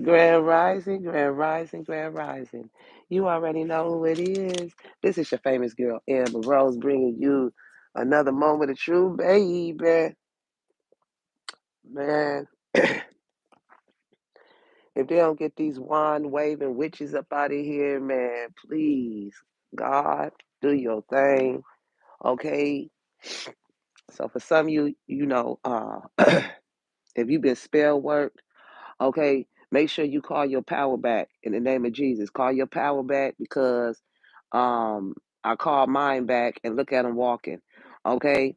Grand Rising, Grand Rising, Grand Rising. You already know who it is. This is your famous girl, Amber Rose, bringing you another moment of truth, baby. Man, if they don't get these wand waving witches up out of here, man, please, God, do your thing, okay? So for some of you, if you've been spell worked, okay, make sure you call your power back in the name of Jesus. Call your power back because I called mine back and look at them walking. Okay.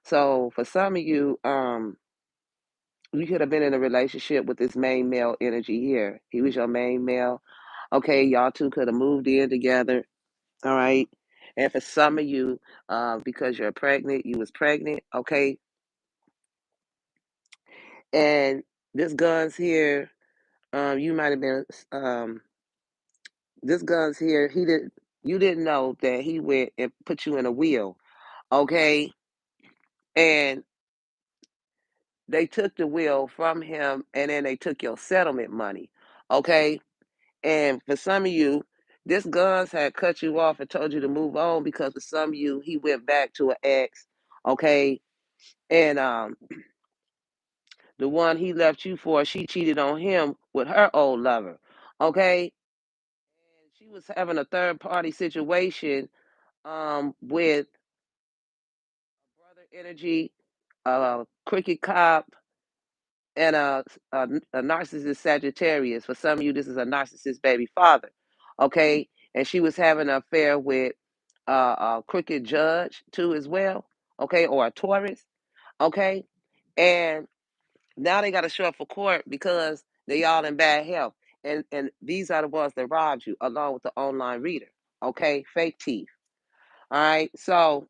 So for some of you, you could have been in a relationship with this main male energy here. He was your main male. Okay, y'all two could have moved in together. All right. And for some of you, because you're pregnant, you was pregnant, okay. And this guns here, you might have been this guns here, you didn't know that he went and put you in a wheel, okay? And they took the wheel from him and then they took your settlement money, okay? And for some of you, this guns had cut you off and told you to move on because for some of you, he went back to an ex, okay? And the one he left you for, she cheated on him with her old lover, okay? And she was having a third party situation with brother energy, a cricket cop, and a narcissist Sagittarius. For some of you, this is a narcissist baby father. Okay. And she was having an affair with a cricket judge too, as well. Okay. Or a Taurus. Okay. And now they got to show up for court because they all in bad health. And these are the ones that robbed you along with the online reader. Okay. Fake teeth. All right. So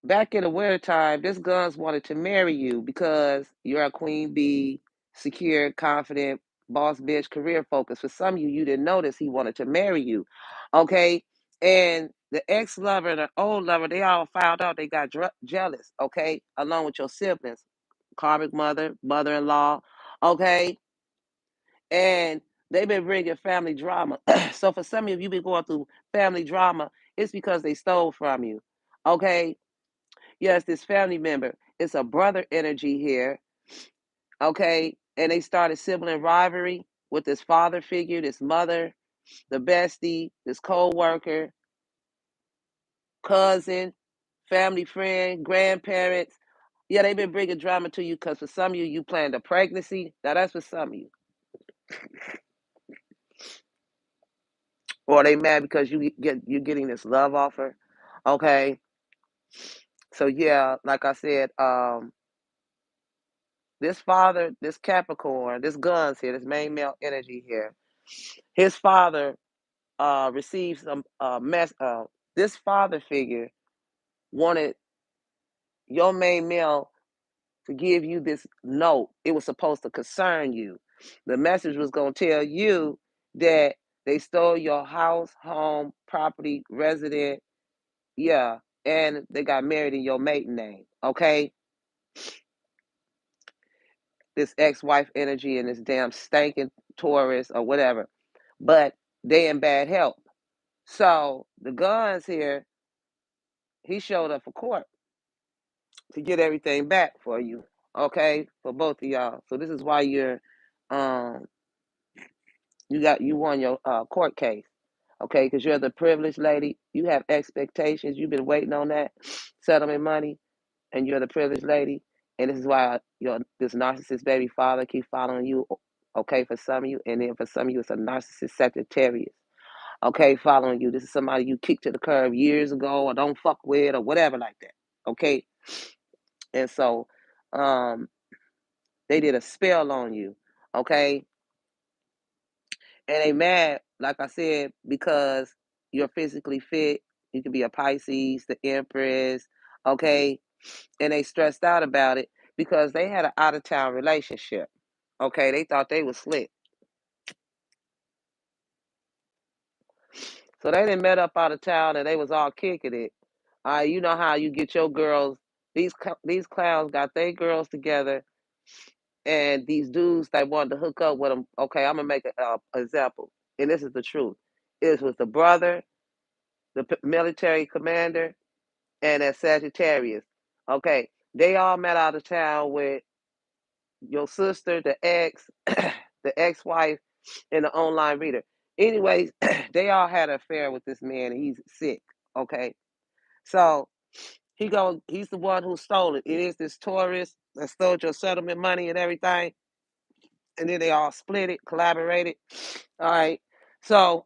back in the winter time, this guns wanted to marry you because you're a queen bee, secure, confident, boss bitch, career focused. For some of you, you didn't notice he wanted to marry you. Okay. And the ex lover and the old lover, they all found out they got jealous. Okay. Along with your siblings, karmic mother, mother in law. Okay. And they've been bringing family drama. So for some of you, you've been going through family drama. It's because they stole from you. Okay. Yes, this family member. It's a brother energy here, okay? And they started sibling rivalry with this father figure, this mother, the bestie, this co-worker, cousin, family friend, grandparents. Yeah, they've been bringing drama to you because for some of you, you planned a pregnancy. Now that's for some of you. Or they mad because you're getting this love offer, okay? So yeah, like I said, this father, this Capricorn, this guns here, this main male energy here, his father received some mess. This father figure wanted your main male to give you this note. It was supposed to concern you. The message was going to tell you that they stole your house, home, property, resident, yeah, and they got married in your maiden name. Okay, this ex-wife energy and this damn stinking Taurus or whatever, but they in bad health. So the guns here, he showed up for court to get everything back for you, okay, for both of y'all. So this is why um, you won your court case, okay, because you're the privileged lady. You have expectations. You've been waiting on that settlement money, and you're the privileged lady. And this is why this narcissist baby father keep following you, okay, for some of you, and then for some of you, it's a narcissist Sagittarius. Okay, following you. This is somebody you kicked to the curb years ago or don't fuck with or whatever like that. Okay. And so they did a spell on you. Okay. And they mad, like I said, because you're physically fit. You could be a Pisces, the Empress. Okay. And they stressed out about it because they had an out of town relationship. Okay. They thought they was slick. So they didn't met up out of town and they was all kicking it. You know how you get your girls, these clowns got their girls together and these dudes that wanted to hook up with him. Okay, I'm gonna make an example, and this is the truth. It was the brother, the military commander, and a Sagittarius. Okay, they all met out of town with your sister, the ex, the ex-wife, and the online reader. Anyways, they all had an affair with this man, and he's sick. Okay, so he's the one who stole it. It is this tourist that stole your settlement money and everything, and then they all split it, collaborated. All right, so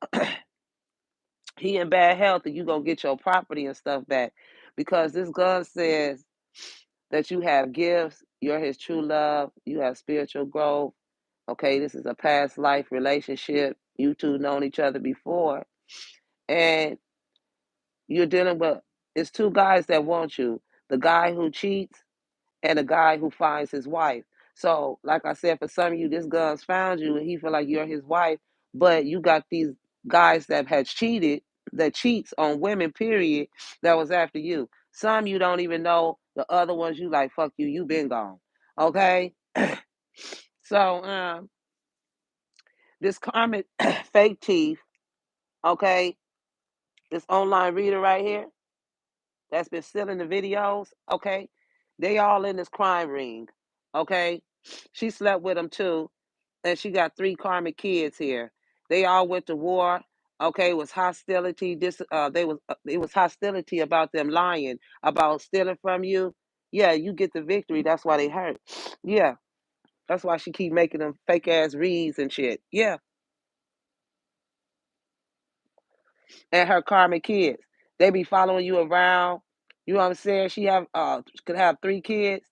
he in bad health, and you gonna get your property and stuff back because this gun says that you have gifts, you're his true love, you have spiritual growth. Okay, this is a past life relationship. You two known each other before, and you're dealing with it's two guys that want you. The guy who cheats and a guy who finds his wife. So, like I said, for some of you, this gun's found you and he feel like you're his wife, but you got these guys that had cheated, that cheats on women, period, that was after you. Some you don't even know. The other ones you like, fuck you, you been gone. Okay? So, this karmic fake teeth, okay, this online reader right here that's been stealing the videos, okay, they all in this crime ring, okay? She slept with him too, and she got 3 karmic kids here. They all went to war. Okay, it was hostility. It was hostility about them lying about stealing from you. Yeah, you get the victory. That's why they hurt. Yeah, that's why she keep making them fake ass reads and shit. Yeah, and her karmic kids, they be following you around. You know what I'm saying? She have could have 3 kids.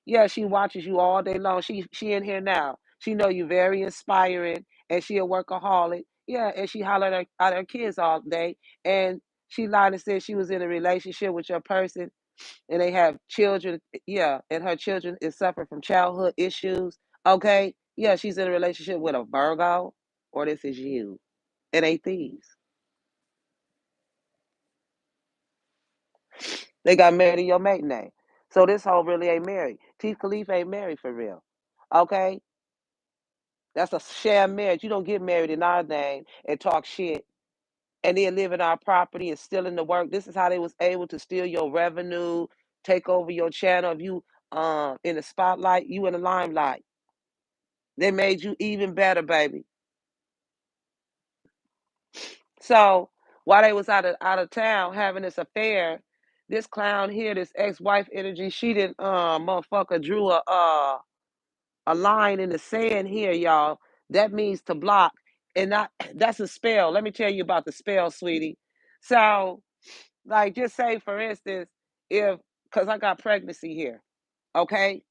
Yeah, she watches you all day long. She in here now. She know you very inspiring, and she a workaholic. Yeah, and she hollered at her kids all day. And she lied and said she was in a relationship with your person, and they have children. Yeah, and her children is suffering from childhood issues. Okay, yeah, she's in a relationship with a Virgo, or this is you. It ain't thieves. They got married in your maiden name. So this hoe really ain't married. Chief Khalif ain't married for real. Okay? That's a sham marriage. You don't get married in our name and talk shit and then live in our property and steal in the work. This is how they was able to steal your revenue, take over your channel. If you in the spotlight, you in the limelight. They made you even better, baby. So while they was out of town having this affair, this clown here, this ex-wife energy, she didn't motherfucker drew a line in the sand here, y'all. That means to block. And not that's a spell. Let me tell you about the spell, sweetie. So, like, just say for instance, if because I got pregnancy here, okay?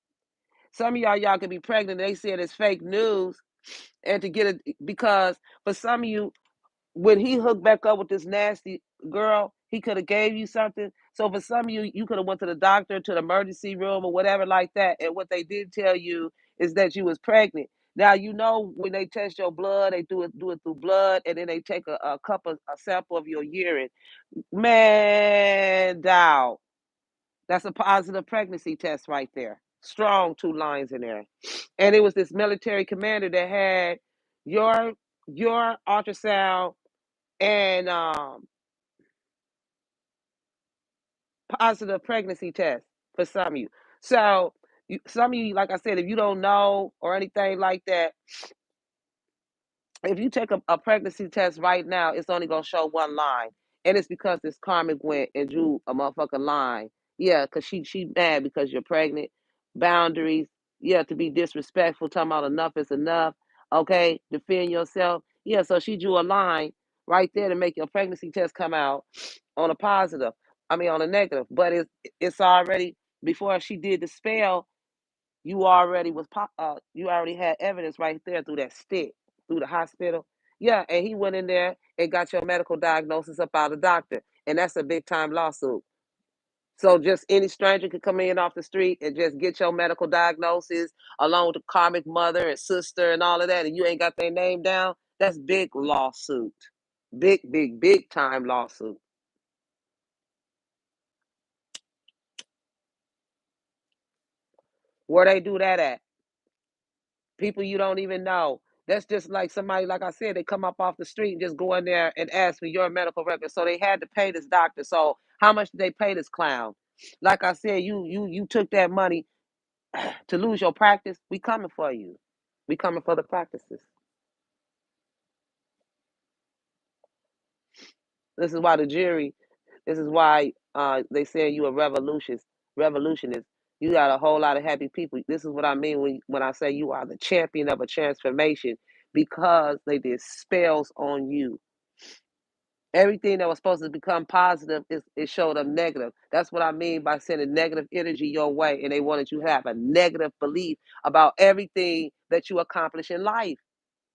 Some of y'all could be pregnant. They said it's fake news, and to get it because for some of you, when he hooked back up with this nasty girl, he could have gave you something. So for some of you, you could have went to the doctor, to the emergency room, or whatever like that. And what they did tell you is that you was pregnant. Now you know when they test your blood, they do it through blood, and then they take a sample of your urine. Man, dog, that's a positive pregnancy test right there. Strong 2 lines in there. And it was this military commander that had your your ultrasound and positive pregnancy test for some of you. So some of you, like I said, if you don't know or anything like that, if you take a pregnancy test right now, it's only gonna show 1 line, and it's because this karmic went and drew a motherfucking line. Yeah, cause she mad because you're pregnant. Boundaries. Yeah, to be disrespectful, talking about enough is enough. Okay, defend yourself. Yeah, so she drew a line right there to make your pregnancy test come out on a positive. I mean on a negative, but it's already before she did the spell you already had evidence right there through that stick through the hospital. Yeah, and he went in there and got your medical diagnosis up out of the doctor, and that's a big time lawsuit. So just any stranger could come in off the street and just get your medical diagnosis along with the karmic mother and sister and all of that, and you ain't got their name down. That's big lawsuit, big time lawsuit. Where they do that at? People you don't even know. That's just like somebody, like I said, they come up off the street and just go in there and ask for your medical record. So they had to pay this doctor. So how much did they pay this clown? Like I said, you took that money to lose your practice. We coming for you. We coming for the practices. This is why the jury. This is why they say you a revolutionist. Revolutionist. You got a whole lot of happy people. This is what I mean when I say you are the champion of a transformation because they did spells on you. Everything that was supposed to become positive is it showed up negative. That's what I mean by sending negative energy your way, and they wanted you to have a negative belief about everything that you accomplish in life.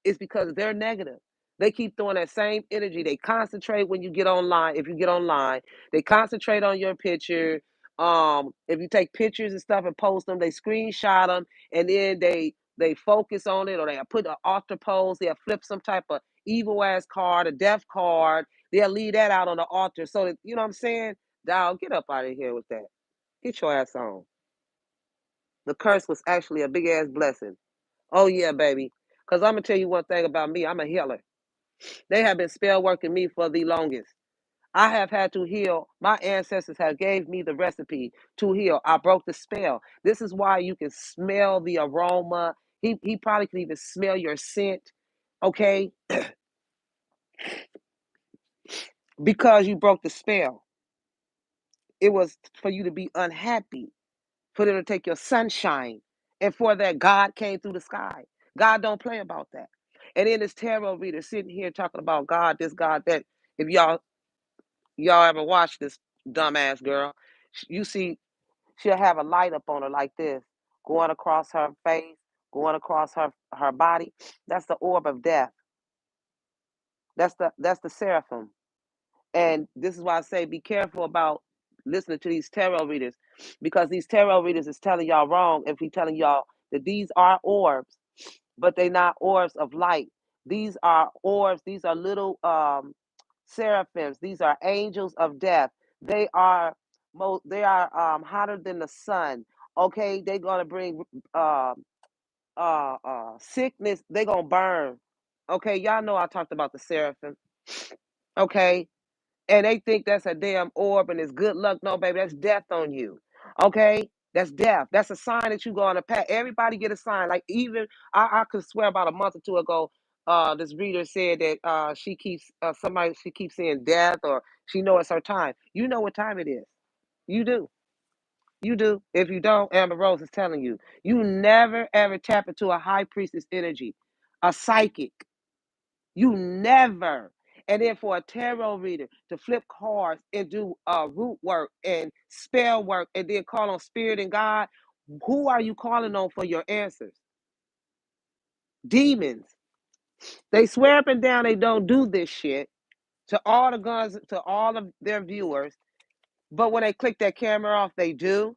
It's because they're negative. They keep throwing that same energy. They concentrate when you get online. If you get online, they concentrate on your picture. If you take pictures and stuff and post them, they screenshot them and then they focus on it, or they put an altar pose. They'll flip some type of evil ass card, a death card. They'll leave that out on the altar. So that, you know what I'm saying? Dog, get up out of here with that. Get your ass on. The curse was actually a big ass blessing. Oh yeah, baby. Because I'm gonna tell you one thing about me. I'm a healer. They have been spell working me for the longest. I have had to heal. My ancestors have gave me the recipe to heal. I broke the spell. This is why you can smell the aroma. He probably can even smell your scent. Okay, because you broke the spell. It was for you to be unhappy, for them to take your sunshine, and for that God came through the sky. God don't play about that. And then this tarot reader sitting here talking about God, this God that. If y'all ever watch this dumbass girl, you see she'll have a light up on her like this, going across her face, going across her body. That's the orb of death. That's the seraphim. And this is why I say be careful about listening to these tarot readers, because these tarot readers is telling y'all wrong if he telling y'all that these are orbs, but they're not orbs of light. These are orbs. These are little seraphims. These are angels of death. They are hotter than the sun. Okay, they're gonna bring uh, sickness. They're gonna burn. Okay, y'all know I talked about the seraphim. Okay, and they think that's a damn orb and it's good luck. No, baby, that's death on you. Okay, that's death. That's a sign that you go on a path. Everybody get a sign. Like even I could swear about a month or two ago, this reader said that she keeps she keeps saying death, or she know it's her time. You know what time it is. You do. You do. If you don't, Amber Rose is telling you. You never ever tap into a high priestess energy, a psychic. You never. And then for a tarot reader to flip cards and do root work and spell work and then call on spirit and God, who are you calling on for your answers? Demons. They swear up and down they don't do this shit to all the guns, to all of their viewers. But when they click that camera off, they do.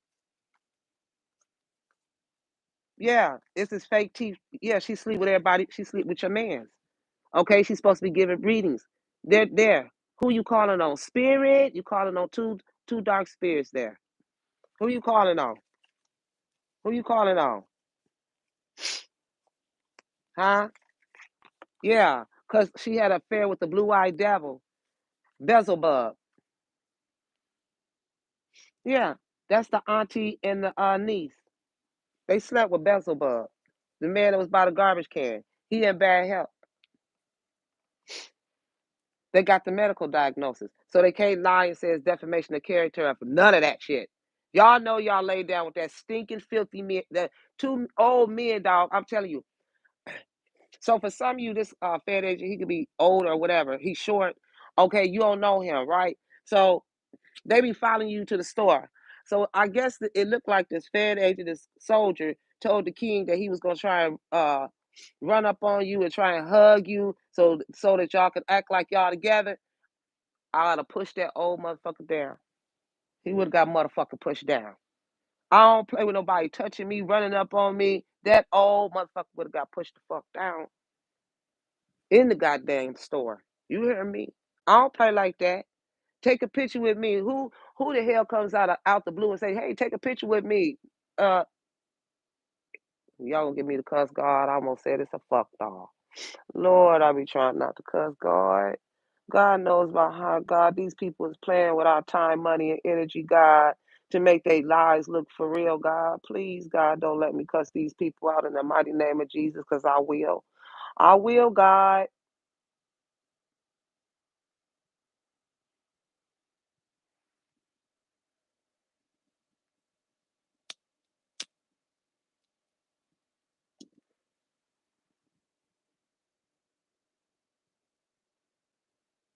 Yeah, it's this fake teeth. Yeah, she sleep with everybody. She sleep with your man. Okay, she's supposed to be giving readings. They're there. Who you calling on? Spirit? You calling on two dark spirits there. Who you calling on? Who you calling on? Huh? Yeah, because she had an affair with the blue-eyed devil, Beelzebub. Yeah, that's the auntie and the niece. They slept with Beelzebub, the man that was by the garbage can. He in bad health. They got the medical diagnosis. So they can't lie and say it's defamation of character for none of that shit. Y'all know y'all laid down with that stinking, filthy men, that two old men, dog. I'm telling you. So for some of you, this fed agent, he could be old or whatever. He's short. Okay, you don't know him, right? So they be following you to the store. So I guess it looked like this fed agent, this soldier, told the king that he was gonna try and run up on you and try and hug you, so that y'all could act like y'all together. I ought to push that old motherfucker down. He would have got motherfucker pushed down. I don't play with nobody touching me, running up on me. That old motherfucker would have got pushed the fuck down in the goddamn store. You hear me? I don't play like that. Take a picture with me. Who the hell comes out the blue and say, "Hey, take a picture with me"? Uh, Y'all gonna get me to cuss God? I almost said it's a fuck dog. Lord, I be trying not to cuss God. God knows about how, God, these people is playing with our time, money, and energy, God, to make their lives look for real, God. Please, God, don't let me cuss these people out in the mighty name of Jesus, because I will. I will, God.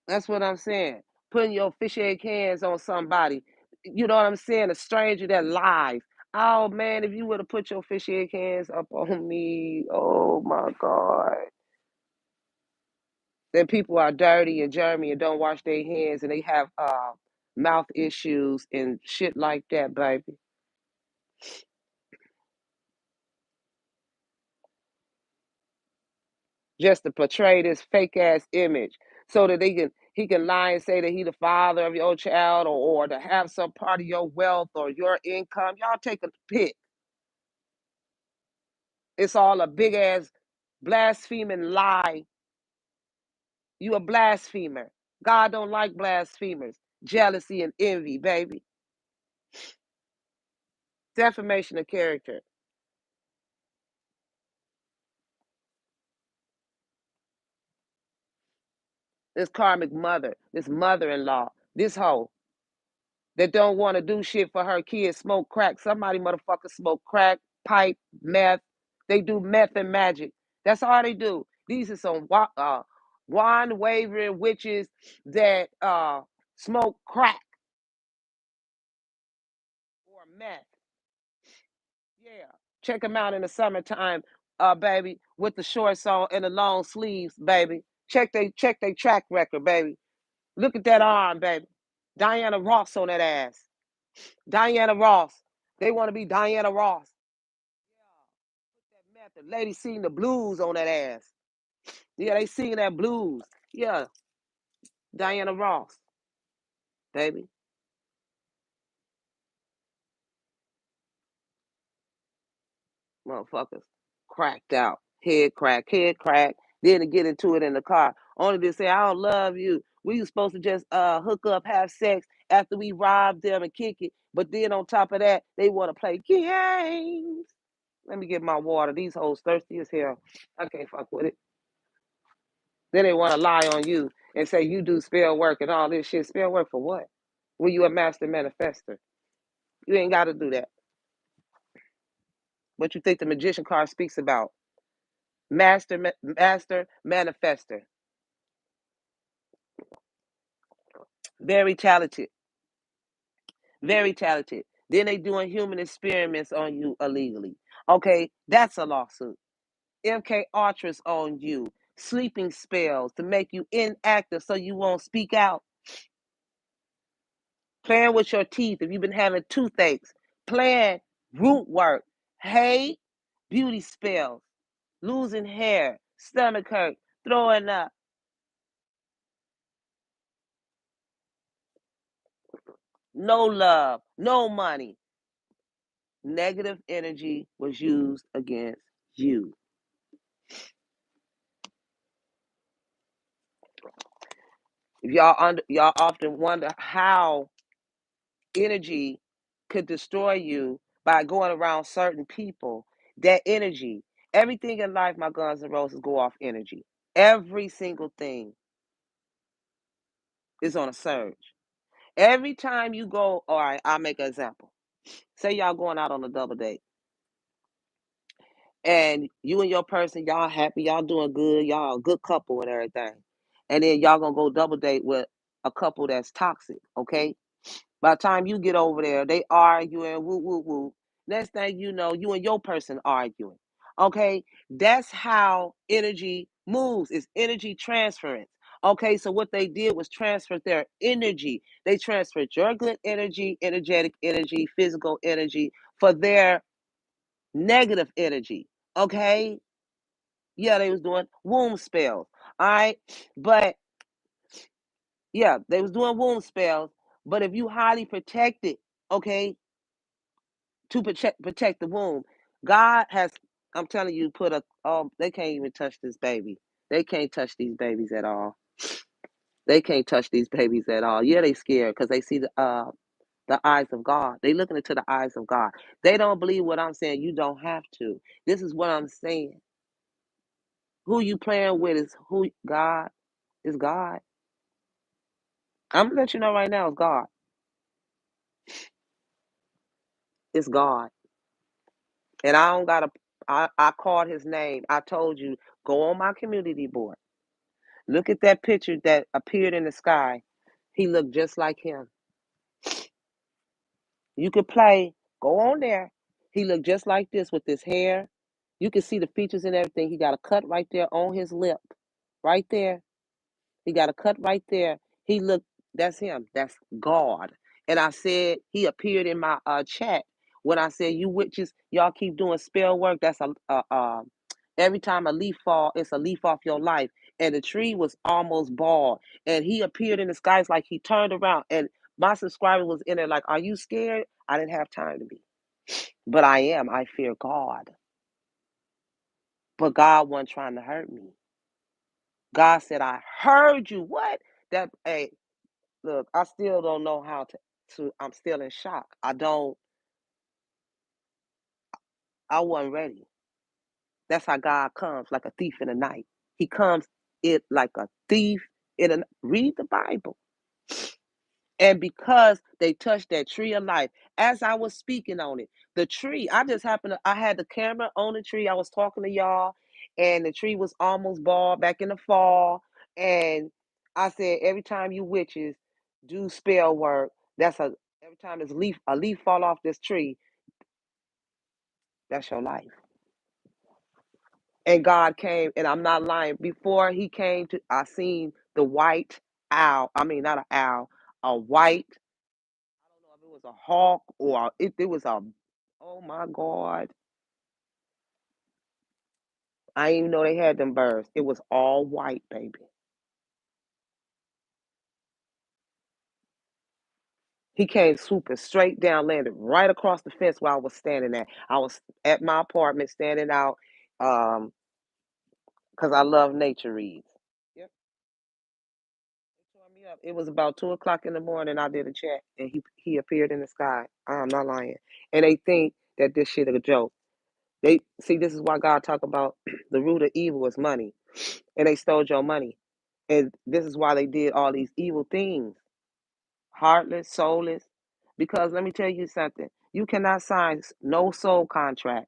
That's what I'm saying. Putting your fishy hands on somebody. You know what I'm saying? A stranger that lies. Oh man, if you would have put your fishy hands up on me, oh my God. Then people are dirty and germy and don't wash their hands and they have mouth issues and shit like that, baby. Just to portray this fake ass image so that he can lie and say that he the father of your child, or to have some part of your wealth or your income. Y'all take a pick. It's all a big ass blaspheming lie. You a blasphemer. God don't like blasphemers. Jealousy and envy, baby. Defamation of character. This karmic mother, this mother-in-law, this hoe that don't want to do shit for her kids, smoke crack. Somebody motherfucker smoke crack, pipe, meth. They do meth and magic. That's all they do. These are some wand wavering witches that smoke crack or meth. Yeah. Check them out in the summertime, baby, with the shorts on and the long sleeves, baby. Check they track record, baby. Look at that arm, baby. Diana Ross on that ass. Diana Ross. They want to be Diana Ross. Yeah. That method. Lady sing the blues on that ass. Yeah, they singing that blues. Yeah. Diana Ross, baby. Motherfuckers. Cracked out. Head crack, head crack. Then to get into it in the car. Only to say, I don't love you. We were supposed to just hook up, have sex after we robbed them and kick it. But then on top of that, they want to play games. Let me get my water. These hoes thirsty as hell. I can't fuck with it. Then they want to lie on you and say you do spell work and all this shit. Spell work for what? When you a master manifester. You ain't got to do that. What you think the magician card speaks about? Master manifester. Very talented. Very talented. Then they doing human experiments on you illegally. Okay, that's a lawsuit. MK Ultras on you. Sleeping spells to make you inactive so you won't speak out. Playing with your teeth if you've been having toothaches. Playing root work. Hey, beauty spells. Losing hair. Stomach hurt. Throwing up. No love. No money. Negative energy was used against you. If y'all often wonder how energy could destroy you by going around certain people, that energy, everything in life, my Guns and Roses, go off energy. Every single thing is on a surge. Every time you go, all right, I'll make an example. Say y'all going out on a double date and you and your person, y'all happy, y'all doing good, y'all a good couple and everything. And then y'all gonna go double date with a couple that's toxic, okay? By the time you get over there, they arguing, woo, woo, woo. Next thing you know, you and your person arguing. Okay, that's how energy moves. It's energy transference. Okay, so what they did was transfer their energy. They transferred your good energy, energetic energy, physical energy for their negative energy. Okay, yeah, they was doing womb spells. All right, but yeah, they was doing womb spells. But if you highly protected, okay, to protect the womb. God has I'm telling you, they can't even touch this baby. They can't touch these babies at all. They can't touch these babies at all. Yeah, they scared because they see the eyes of God. They looking into the eyes of God. They don't believe what I'm saying. You don't have to. This is what I'm saying. Who you playing with is who God is God. I'm gonna let you know right now, it's God. It's God. And I don't gotta I called his name. I told you, go on my community board. Look at that picture that appeared in the sky. He looked just like him. You could play, go on there. He looked just like this with his hair. You can see the features and everything. He got a cut right there on his lip. Right there. He got a cut right there. He looked, that's him. That's God. And I said, he appeared in my chat when I said, you witches, y'all keep doing spell work. That's every time a leaf fall, it's a leaf off your life. And the tree was almost bald. And he appeared in the skies like he turned around. And my subscriber was in there like, are you scared? I didn't have time to be. But I am. I fear God. But God wasn't trying to hurt me. God said, I heard you. What? That, hey, look, I still don't know how to I'm still in shock. I wasn't ready. That's how God comes, like a thief in the night. He comes it like a thief in a read the Bible. And because they touched that tree of life, as I was speaking on it, the tree, I had the camera on the tree. I was talking to y'all, and the tree was almost bald back in the fall. And I said, every time you witches do spell work, every time a leaf fall off this tree, that's your life. And God came, and I'm not lying. Before he came I seen the white owl. I mean, not an owl, a white, I don't know if it was a hawk or if it was oh my God. I didn't even know they had them birds. It was all white, baby. He came swooping straight down, landed right across the fence where I was standing at. I was at my apartment standing out because I love nature reads. Yep. It tore me up. It was about 2 o'clock in the morning. I did a chat and he appeared in the sky. I'm not lying. And they think that this shit is a joke. They see this is why God talk about the root of evil is money. And they stole your money. And this is why they did all these evil things. Heartless, soulless. Because let me tell you something. You cannot sign no soul contract.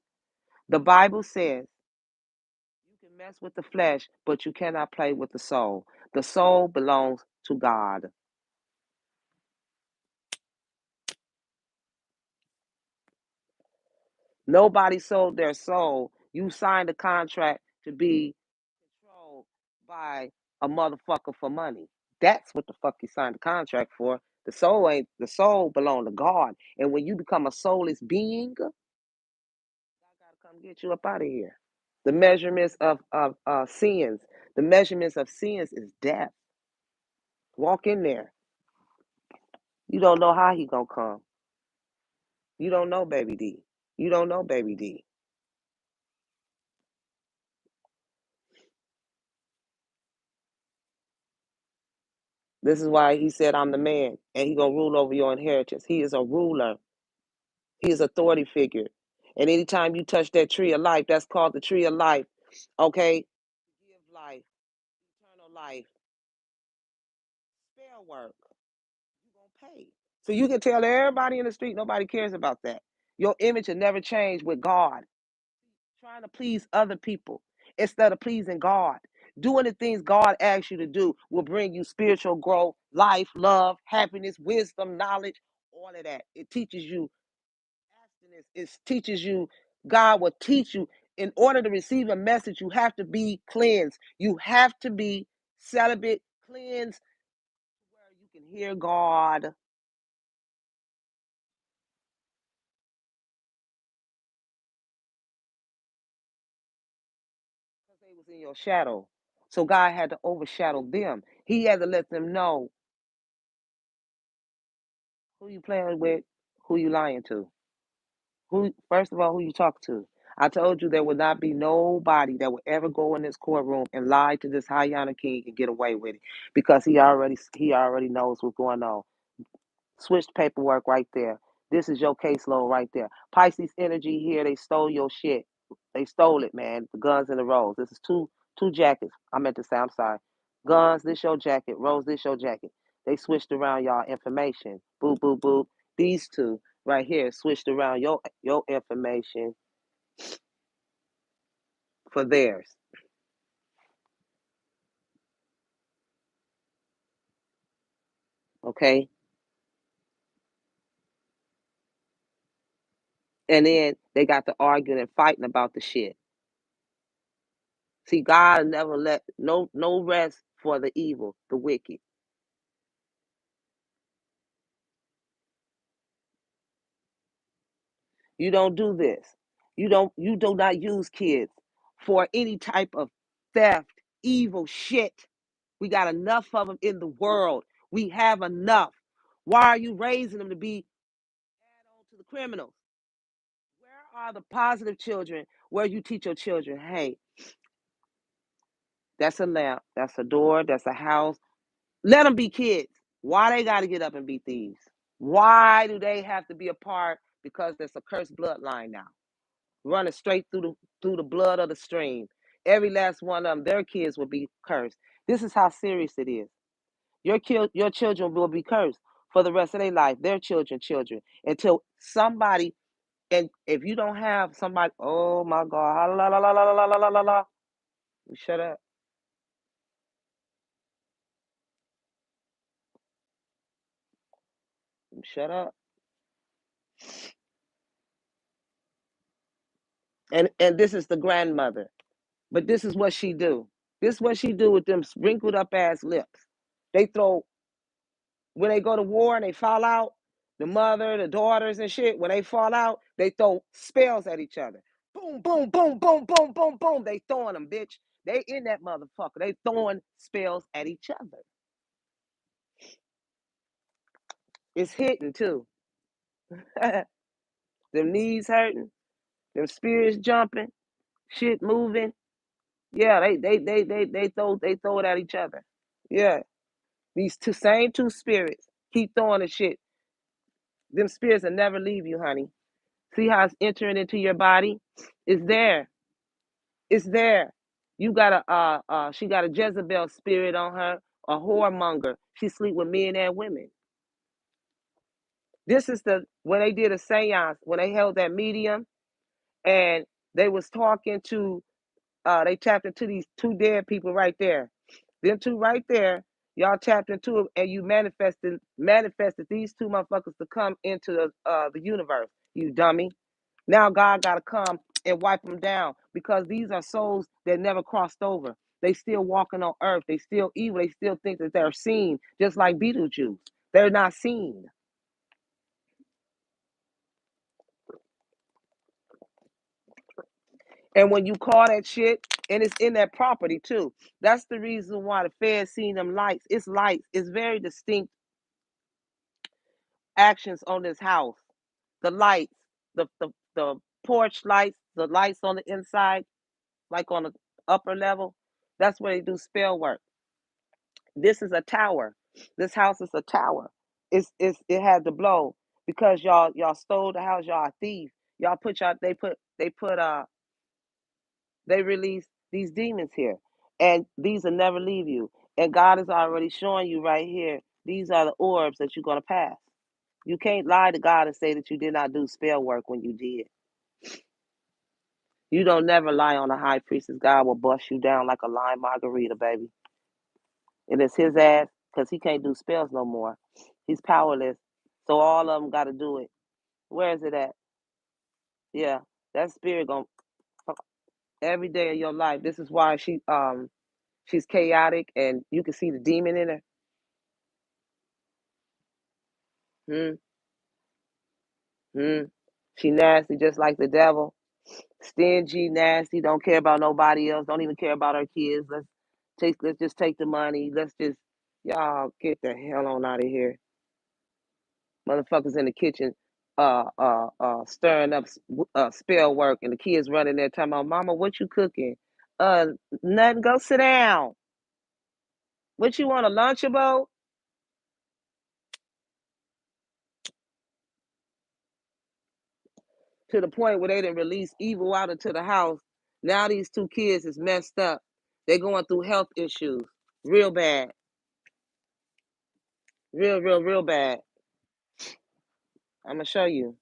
The Bible says you can mess with the flesh, but you cannot play with the soul. The soul belongs to God. Nobody sold their soul. You signed a contract to be controlled by a motherfucker for money. That's what the fuck you signed the contract for. The soul belong to God. And when you become a soulless being, God gotta come get you up out of here. The measurements of sins. The measurements of sins is death. Walk in there. You don't know how he gonna come. You don't know, baby D. You don't know, baby D. This is why he said, I'm the man, and he gonna rule over your inheritance. He is a ruler. He is authority figure. And anytime you touch that tree of life, that's called the tree of life. Okay? Give life, eternal life, spell work. You gonna pay. So you can tell everybody in the street, nobody cares about that. Your image will never change with God. Trying to please other people instead of pleasing God. Doing the things God asks you to do will bring you spiritual growth, life, love, happiness, wisdom, knowledge, all of that. It teaches you abstinence. It teaches you, God will teach you. In order to receive a message, you have to be cleansed. You have to be celibate, cleansed, where you can hear God. Because they was in your shadow. So God had to overshadow them. He had to let them know who you playing with, who you lying to. Who first of all, who you talk to. I told you there would not be nobody that would ever go in this courtroom and lie to this Hyena King and get away with it because he already knows what's going on. Switched paperwork right there. This is your caseload right there. Pisces energy here. They stole your shit. They stole it, man. The guns and the rose. This is two jackets. I meant to say. I'm sorry. Guns. This your jacket. Rose. This your jacket. They switched around y'all information. Boo boo boo. These two right here switched around your information for theirs. Okay. And then they got to arguing and fighting about the shit. See, God never let no rest for the evil, the wicked. You don't do this. You do not use kids for any type of theft, evil shit. We got enough of them in the world. We have enough. Why are you raising them to be add on to the criminals? Where are the positive children where you teach your children, hey, that's a lamp, that's a door, that's a house. Let them be kids. Why they got to get up and be thieves? Why do they have to be a part? Because there's a cursed bloodline now, running straight through the blood of the stream. Every last one of them, their kids will be cursed. This is how serious it is. Your children will be cursed for the rest of their life. Their children, until somebody. And if you don't have somebody, oh my God, la la la la la la la la la. Shut up. Shut up. And this is the grandmother. But this is what she do. This is what she do with them wrinkled up ass lips. They throw when they go to war and they fall out, the mother, the daughters and shit, when they fall out, they throw spells at each other. Boom, boom, boom, boom, boom, boom, boom. They throwing them, bitch. They in that motherfucker. They throwing spells at each other. It's hitting too. Them knees hurting, them spirits jumping, shit moving. Yeah, they throw it at each other. Yeah. These two spirits keep throwing the shit. Them spirits will never leave you, honey. See how it's entering into your body? It's there. It's there. You got she got a Jezebel spirit on her, a whoremonger. She sleep with men and women. This is when they did a seance, when they held that medium and they was talking to they tapped into these two dead people right there. Them two right there, y'all tapped into it and you manifested these two motherfuckers to come into the universe, you dummy. Now God got to come and wipe them down because these are souls that never crossed over. They still walking on earth. They still evil. They still think that they're seen, just like Beetlejuice. They're not seen. And when you call that shit, and it's in that property too, that's the reason why the feds seen them lights. It's lights. It's very distinct actions on this house. The lights, the porch lights, the lights on the inside, like on the upper level. That's where they do spell work. This is a tower. This house is a tower. It had to blow because y'all stole the house. Y'all a thief. Y'all put y'all they released these demons here, and these will never leave you. And God is already showing you right here. These are the orbs that you're gonna pass. You can't lie to God and say that you did not do spell work when you did. You don't never lie on a high priestess. God will bust you down like a lime margarita, baby. And it's his ass because he can't do spells no more. He's powerless. So all of them got to do it. Where is it at? Yeah, that spirit gonna every day of your life. This is why she's chaotic and you can see the demon in her. Hmm. Hmm. She nasty just like the devil. Stingy, nasty. Don't care about nobody else. Don't even care about her kids. Let's just take the money. Let's just y'all get the hell on out of here. Motherfuckers in the kitchen stirring up spell work, and the kids running there talking about, "Mama, what you cooking?" Uh, Nothing. Go sit down. What you want, a Lunchable? To the point where they didn't release evil out into the house. Now these two kids is messed up. They're going through health issues, real bad, real bad. I'm gonna show you.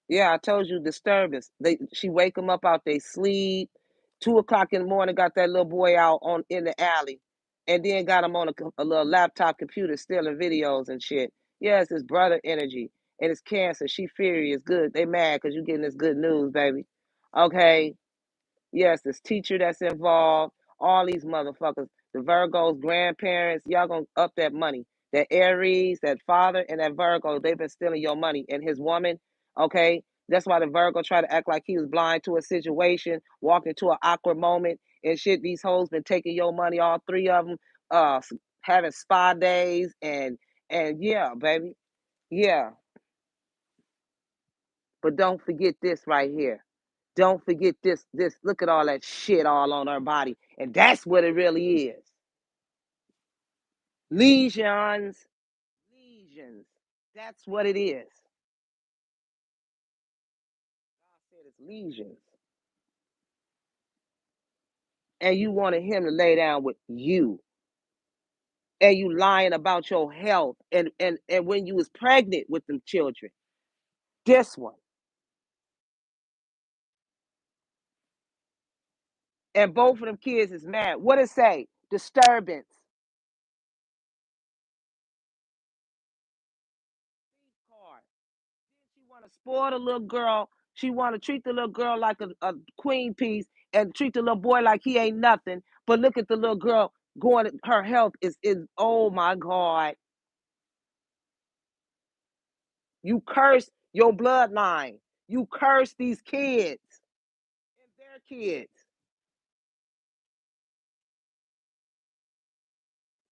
Yeah, I told you disturbance. She wake them up out they sleep. 2 o'clock in the morning, got that little boy out on in the alley, and then got him on a little laptop computer stealing videos and shit. Yeah, it's his brother energy, and it's cancer. She furious, good. They mad because you getting this good news, baby. Okay, yes, this teacher that's involved, all these motherfuckers, the Virgo's grandparents, y'all gonna up that money. That Aries, that father, and that Virgo, they've been stealing your money. And his woman, okay? That's why the Virgo try to act like he was blind to a situation, walk into an awkward moment and shit. These hoes been taking your money, all three of them, having spa days and yeah, baby. Yeah. But don't forget this right here. Don't forget this. Look at all that shit all on her body. And that's what it really is. Lesions. Lesions. That's what it is. God said it's lesions. And you wanted him to lay down with you. And you lying about your health. And when you was pregnant with them children. This one. And both of them kids is mad. What it say? Disturbance. She want to spoil the little girl. She want to treat the little girl like a queen piece and treat the little boy like he ain't nothing. But look at the little girl going. Her health is oh my God. You curse your bloodline. You curse these kids and their kids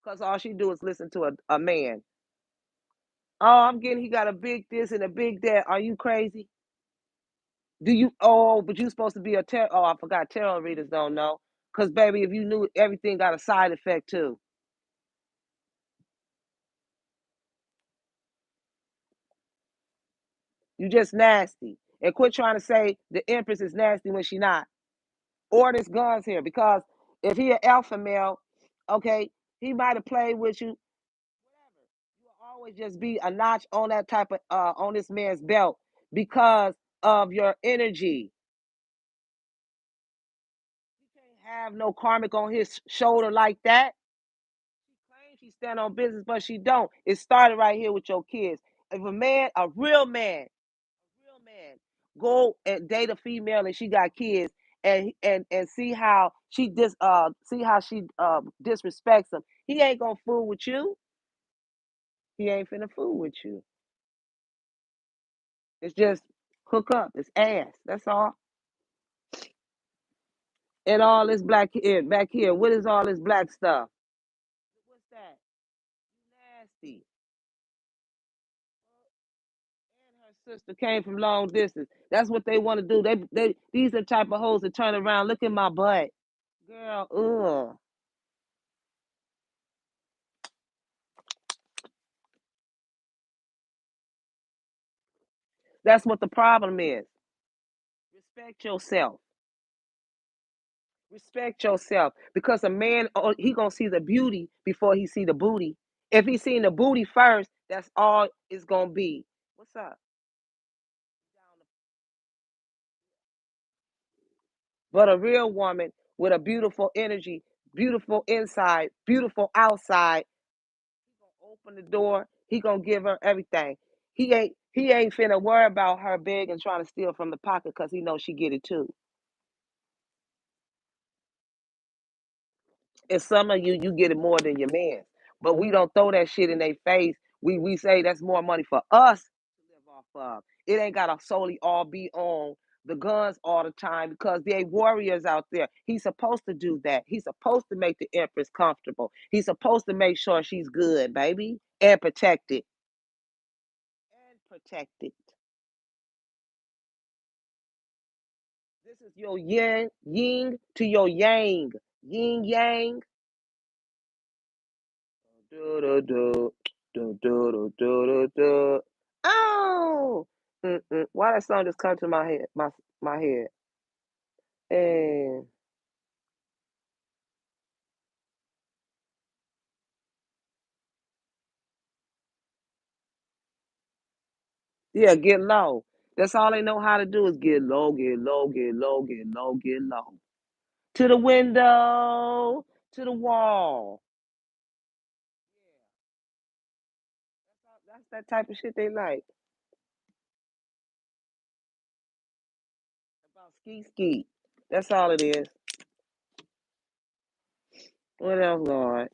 because all she do is listen to a man. Oh, I'm getting. He got a big this and a big that. Are you crazy? Do you? Oh, but you supposed to be a tarot. Oh, I forgot. Tarot readers don't know. Cause baby, if you knew, everything got a side effect too. You just nasty. And quit trying to say the Empress is nasty when she not. Or this guns here. Because if he an alpha male, okay, he might have played with you. Whatever. You'll always just be a notch on that type of on this man's belt because of your energy. He can't have no karmic on his shoulder like that. She claims she stand on business, but she don't. It started right here with your kids. If a man, a real man, go and date a female and she got kids and see how she disrespects him. He ain't gonna fool with you. He ain't finna fool with you. It's just hook up. It's ass. That's all. And all this black here back here. What is all this black stuff? What's that? Nasty. And her sister came from long distance. That's what they want to do. They these are the type of hoes that turn around. Look at my butt. Girl, ugh. That's what the problem is. Respect yourself. Respect yourself. Because a man, oh, he gonna see the beauty before he see the booty. If he seen the booty first, that's all it's gonna be. What's up? But a real woman with a beautiful energy, beautiful inside, beautiful outside, he gonna open the door. He gonna give her everything. He ain't finna worry about her big and trying to steal from the pocket because he knows she get it too. And some of you get it more than your man. But we don't throw that shit in their face. We say that's more money for us to live off of. It ain't gotta solely all be on the guns all the time because there are warriors out there. He's supposed to do that. He's supposed to make the empress comfortable. He's supposed to make sure she's good, baby, and protected. protected. This is your yin to your yang. Yin yang. Do do do do do do do do do. Oh, why that song just come to my head? My head. And yeah, get low. That's all they know how to do is get low, get low, get low, get low, get low. To the window, to the wall. That's that type of shit they like. About ski ski. That's all it is. What else, Lord?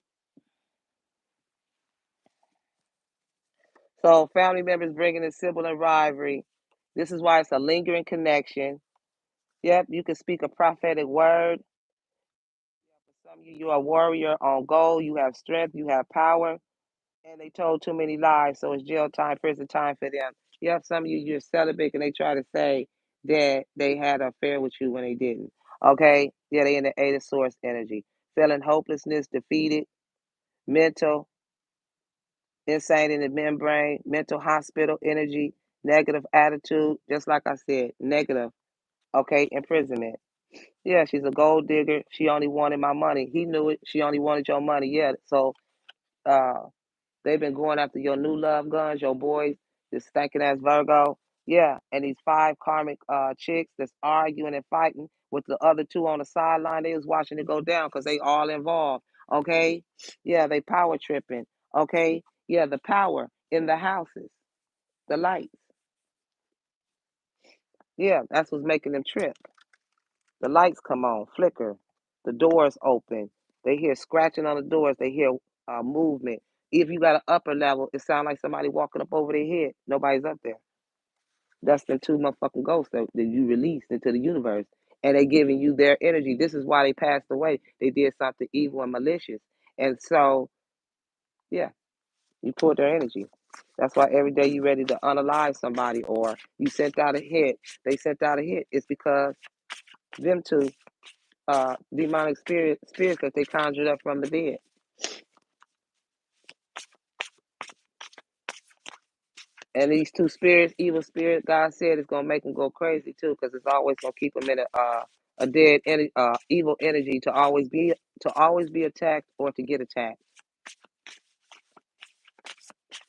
So family members bringing in sibling rivalry. This is why it's a lingering connection. Yep, you can speak a prophetic word. For some of you, you're a warrior on goal. You have strength. You have power. And they told too many lies, so it's jail time, prison time for them. Yep, some of you, you're celibate, and they try to say that they had an affair with you when they didn't. Okay? Yeah, they in the eight of source energy. Feeling hopelessness, defeated, mental, insane in the membrane, mental hospital energy, negative attitude, just like I said, negative, okay, imprisonment. Yeah, she's a gold digger. She only wanted my money. He knew it. She only wanted your money. Yeah, so uh, they've been going after your new love guns, your boys, this stinking ass Virgo. Yeah, and these five karmic chicks that's arguing and fighting with the other two on the sideline. They was watching it go down because they all involved. Okay, yeah, they power tripping. Okay, yeah, the power in the houses, the lights. Yeah, that's what's making them trip. The lights come on, flicker, the doors open. They hear scratching on the doors. They hear movement. If you got an upper level, it sounds like somebody walking up over their head. Nobody's up there. That's the two motherfucking ghosts that you released into the universe. And they giving you their energy. This is why they passed away. They did something evil and malicious. And so, yeah, you pulled their energy. That's why every day you ready to unalive somebody or you sent out a hit. They sent out a hit. It's because them two demonic spirits that they conjured up from the dead. And these two spirits, evil spirit, God said it's gonna make them go crazy too, because it's always gonna keep them in a dead evil energy to always be attacked or to get attacked.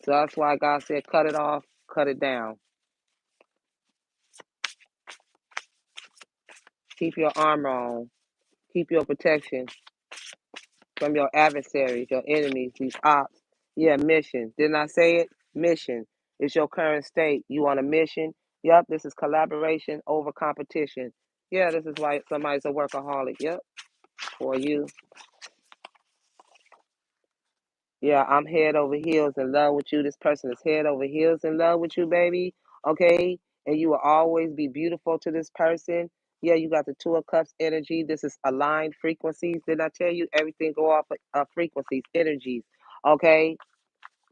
So that's why God said, cut it off, cut it down. Keep your armor on. Keep your protection from your adversaries, your enemies, these ops. Yeah, mission. Didn't I say it? Mission. It's your current state. You on a mission? Yep, this is collaboration over competition. Yeah, this is why somebody's a workaholic. Yep, for you. Yeah, I'm head over heels in love with you. This person is head over heels in love with you, baby. Okay? And you will always be beautiful to this person. Yeah, you got the Two of Cups energy. This is aligned frequencies. Did I tell you everything go off of frequencies, energies? Okay?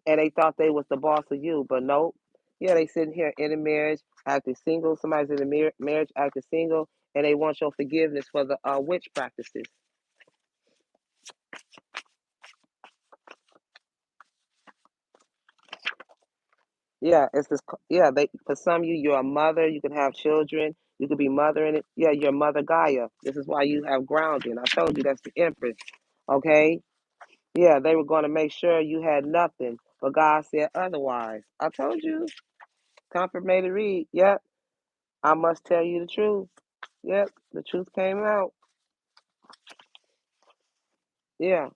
And they thought they was the boss of you, but nope. Yeah, they sitting here in a marriage, acting single. Somebody's in a marriage, acting single, and they want your forgiveness for the witch practices. Yeah, it's this. Yeah, they for some of you, you're a mother. You can have children. You could be mothering it. Yeah, you're Mother Gaia. This is why you have grounding. I told you that's the Empress. Okay. Yeah, they were going to make sure you had nothing, but God said otherwise. I told you. Confirmative read. Yep. I must tell you the truth. Yep. The truth came out. Yeah.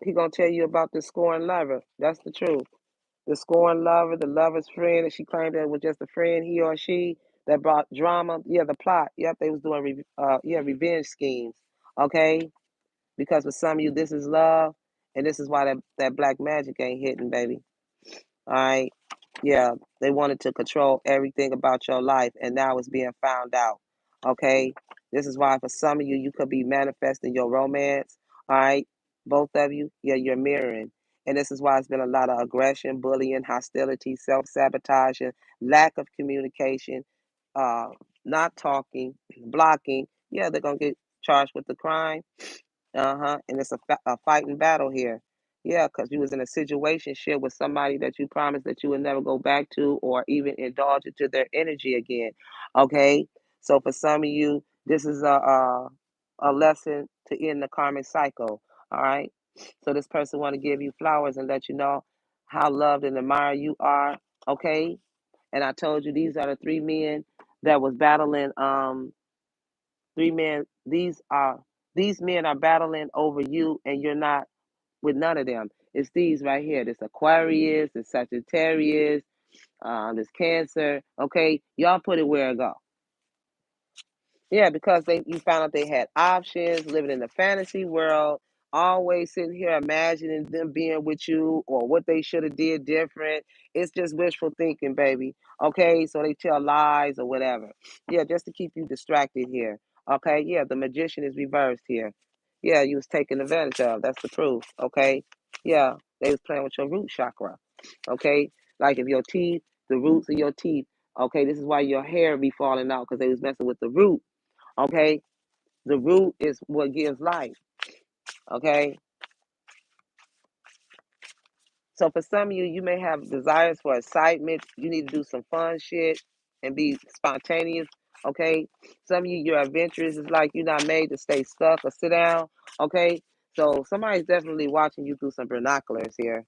He gonna tell you about the scorned lover. That's the truth. The scorned lover, the lover's friend, and she claimed that it was just a friend, he or she, that brought drama. Yeah, the plot. Yep, they was doing revenge schemes. Okay, because for some of you, this is love, and this is why that black magic ain't hitting, baby. All right. Yeah, they wanted to control everything about your life, and now it's being found out. Okay, this is why for some of you, you could be manifesting your romance. All right, both of you, yeah, you're mirroring, And this is why it's been a lot of aggression, bullying, hostility, self-sabotaging, lack of communication, uh, not talking, blocking. Yeah, they're gonna get charged with the crime. Uh-huh. And it's a fighting battle here. Yeah, because you was in a situation share with somebody that you promised that you would never go back to or even indulge into their energy again. Okay. So for some of you, this is a lesson to end the karmic cycle. All right. So this person want to give you flowers and let you know how loved and admired you are. Okay. And I told you these are the three men that was battling three men. These men are battling over you, and you're not with none of them. It's these right here. This Aquarius, this Sagittarius, this Cancer. Okay, y'all put it where it go. Yeah, because you found out they had options, living in the fantasy world, always sitting here imagining them being with you or what they should have did different. It's just wishful thinking, baby. Okay, so they tell lies or whatever. Yeah, just to keep you distracted here. Okay, yeah, the magician is reversed here. Yeah, you was taken advantage of. That's the proof. Okay, yeah, they was playing with your root chakra. Okay, like if your teeth, the roots of your teeth. Okay, this is why your hair be falling out because they was messing with the root. Okay, the root is what gives life. Okay, so for some of you, you may have desires for excitement. You need to do some fun shit and be spontaneous. Okay, some of you, your adventures is like you're not made to stay stuck or sit down. Okay, so somebody's definitely watching you through some binoculars here.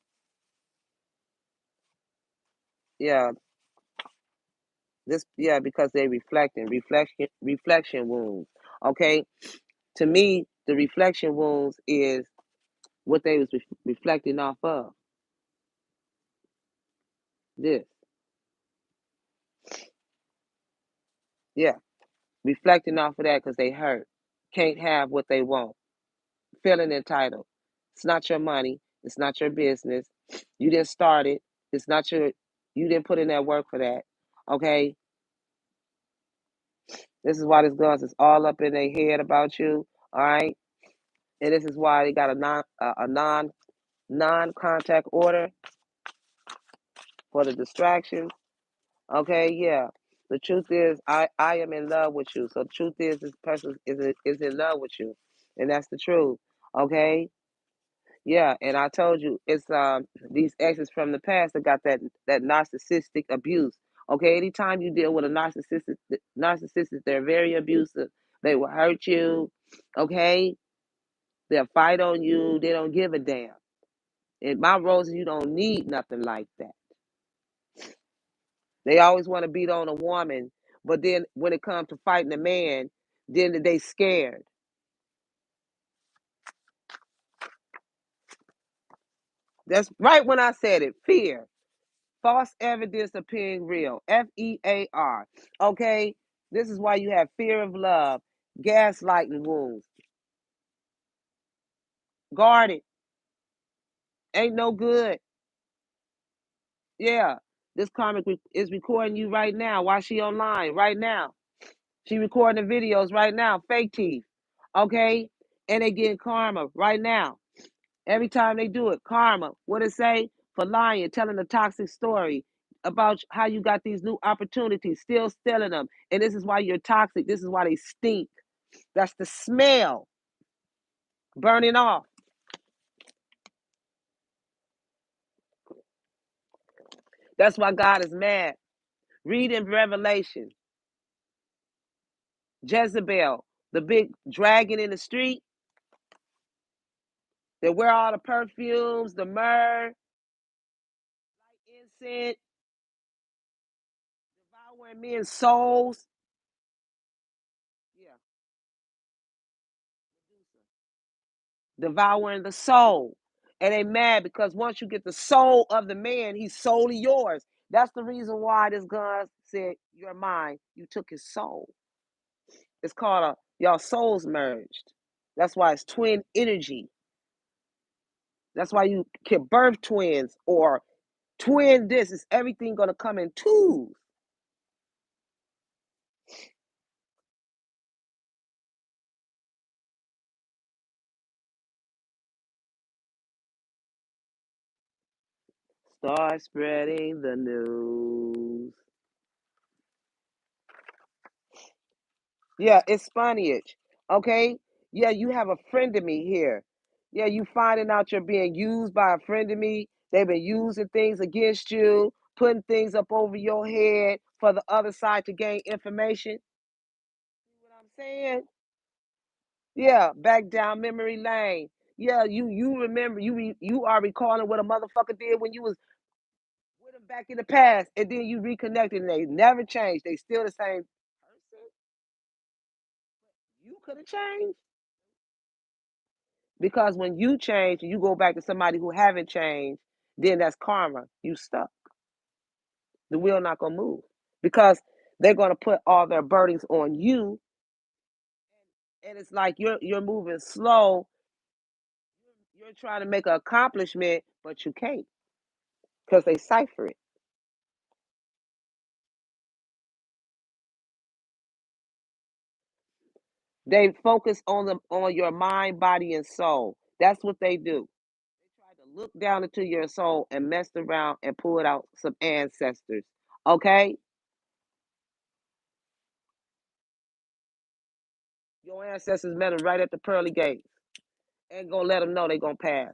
Yeah, because they reflection wounds. Okay, to me, the reflection wounds is what they was reflecting off of this. Yeah, reflecting off of that because they hurt, can't have what they want, feeling entitled. It's not your money. It's not your business. You didn't start it. It's not your. You didn't put in that work for that. Okay. This is why this guns is all up in their head about you. All right. And this is why they got a non contact order for the distractions. Okay. Yeah. The truth is, I am in love with you. So the truth is, this person is in love with you, and that's the truth. Okay. Yeah, and I told you it's these exes from the past that got that narcissistic abuse. Okay, anytime you deal with a narcissist, they're very abusive. They will hurt you. Okay, they'll fight on you. They don't give a damn. And my rose, you don't need nothing like that. They always want to beat on a woman, but then when it comes to fighting a man, then they scared. That's right when I said it. Fear. False evidence appearing real. FEAR. Okay? This is why you have fear of love, gaslighting wounds. Guard it. Ain't no good. Yeah. This comic is recording you right now. Why she online right now? She recording the videos right now. Fake teeth. Okay? And they getting karma right now. Every time they do it, karma. What it say? For lying, telling a toxic story about how you got these new opportunities, still stealing them. And this is why you're toxic. This is why they stink. That's the smell burning off. That's why God is mad. Read in Revelation. Jezebel, the big dragon in the street, they wear all the perfumes, the myrrh, incense, devouring men's souls. Yeah, devouring the soul. And they mad because once you get the soul of the man, he's solely yours. That's the reason why this God said, "You're mine." You took his soul. It's called y'all souls merged. That's why it's twin energy. That's why you can birth twins or twin this. Is everything gonna come in twos? Start spreading the news. Yeah, it's Spanish. Okay? Yeah, you have a friend of me here. Yeah, you finding out you're being used by a friend of me. They've been using things against you, putting things up over your head for the other side to gain information. See what I'm saying? Yeah, back down memory lane. Yeah, you remember you are recalling what a motherfucker did when you was with them back in the past, and then you reconnected and they never changed. They still the same person. You could have changed. Because when you change and you go back to somebody who haven't changed, then that's karma. You stuck. The wheel not gonna move. Because they're gonna put all their burdens on you, and it's like you're moving slow. You're trying to make an accomplishment, but you can't because they cipher it. They focus on your mind, body, and soul. That's what they do. They try to look down into your soul and mess around and pull it out some ancestors. Okay? Your ancestors met them right at the pearly gates. Ain't gonna let them know they gonna pass.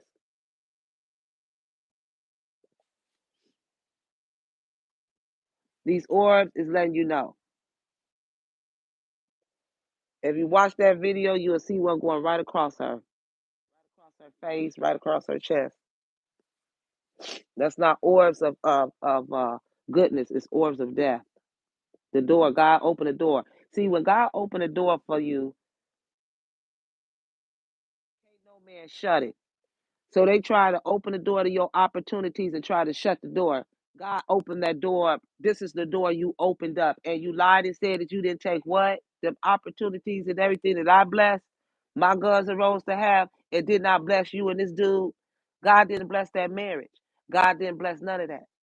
These orbs is letting you know. If you watch that video, you'll see one going right across her, right across her face, right across her chest. That's not orbs of goodness. It's orbs of death. The door, God opened the door. See, when God opened the door for you, ain't no man shut it. So they try to open the door to your opportunities and try to shut the door. God opened that door up. This is the door you opened up. And you lied and said that you didn't take what? The opportunities and everything that I blessed, my Guns and Roses to have, it did not bless you and this dude. God didn't bless that marriage. God didn't bless none of that. That's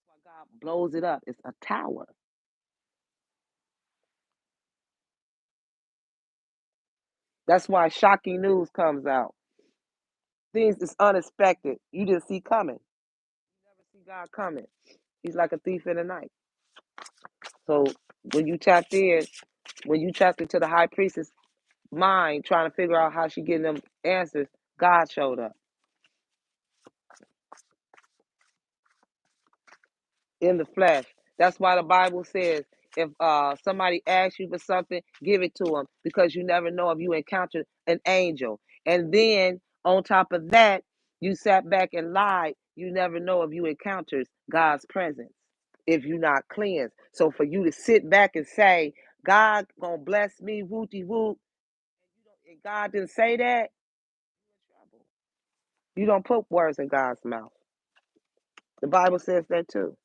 why God blows it up. It's a tower. That's why shocking news comes out. Things is unexpected. You didn't see coming. You never see God coming. He's like a thief in the night. So when you tapped in, when you tapped into the high priestess mind, trying to figure out how she getting them answers, God showed up in the flesh. That's why the Bible says if somebody asks you for something, give it to them because you never know if you encounter an angel. And then on top of that, you sat back and lied. You never know if you encounters God's presence if you're not cleansed. So for you to sit back and say, God gonna bless me, wooty woo, and God didn't say that, you're in trouble. You don't put words in God's mouth. The Bible says that too.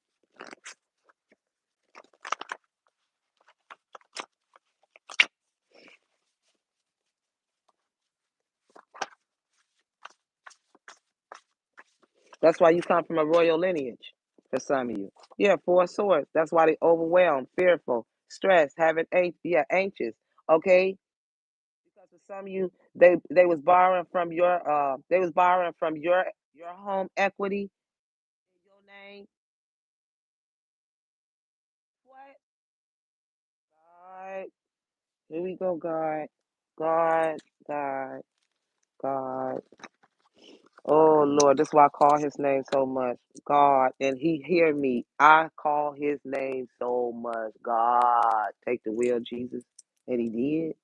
That's why you come from a royal lineage for some of you. Yeah, four swords. That's why they overwhelmed, fearful, stressed, having anxious. Okay? Because for some of you, they was borrowing from your home equity in your name. What? God. Here we go, God. God, God, God. Oh Lord, that's why I call his name so much. God. And he hear me. I call his name so much. God. Take the wheel, Jesus. And he did.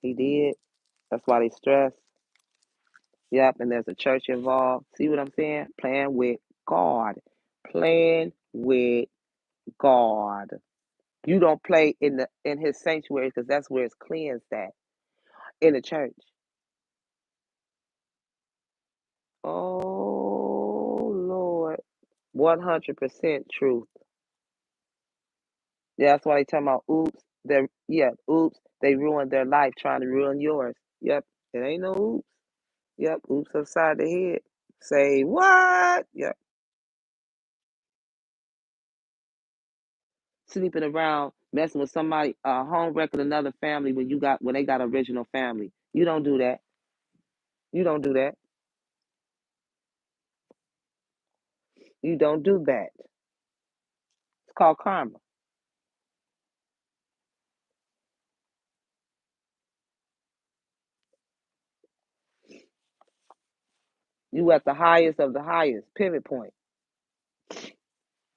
He did. That's why they stress. Yep. And there's a church involved. See what I'm saying? Playing with God. Playing with God. You don't play in his sanctuary because that's where it's cleansed at. In the church. Oh Lord. 100% truth. Yeah, that's why they talking about oops. Oops. They ruined their life trying to ruin yours. Yep. It ain't no oops. Yep. Oops upside the head. Say what? Yep. Sleeping around, messing with somebody, home wrecking another family when they got original family. You don't do that. You don't do that. You don't do that. It's called karma. You at the highest of the highest pivot point.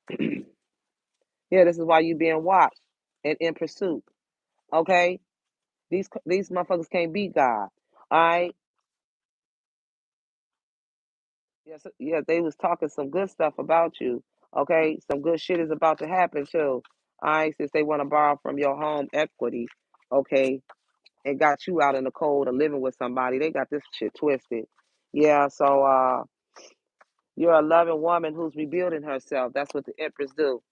Yeah, this is why you being watched and in pursuit. Okay, these motherfuckers can't beat God. All right. Yes, yeah, they was talking some good stuff about you. Okay, some good shit is about to happen too. All right, since they want to borrow from your home equity. Okay, and got you out in the cold and living with somebody. They got this shit twisted. Yeah, so you're a loving woman who's rebuilding herself. That's what the empress do.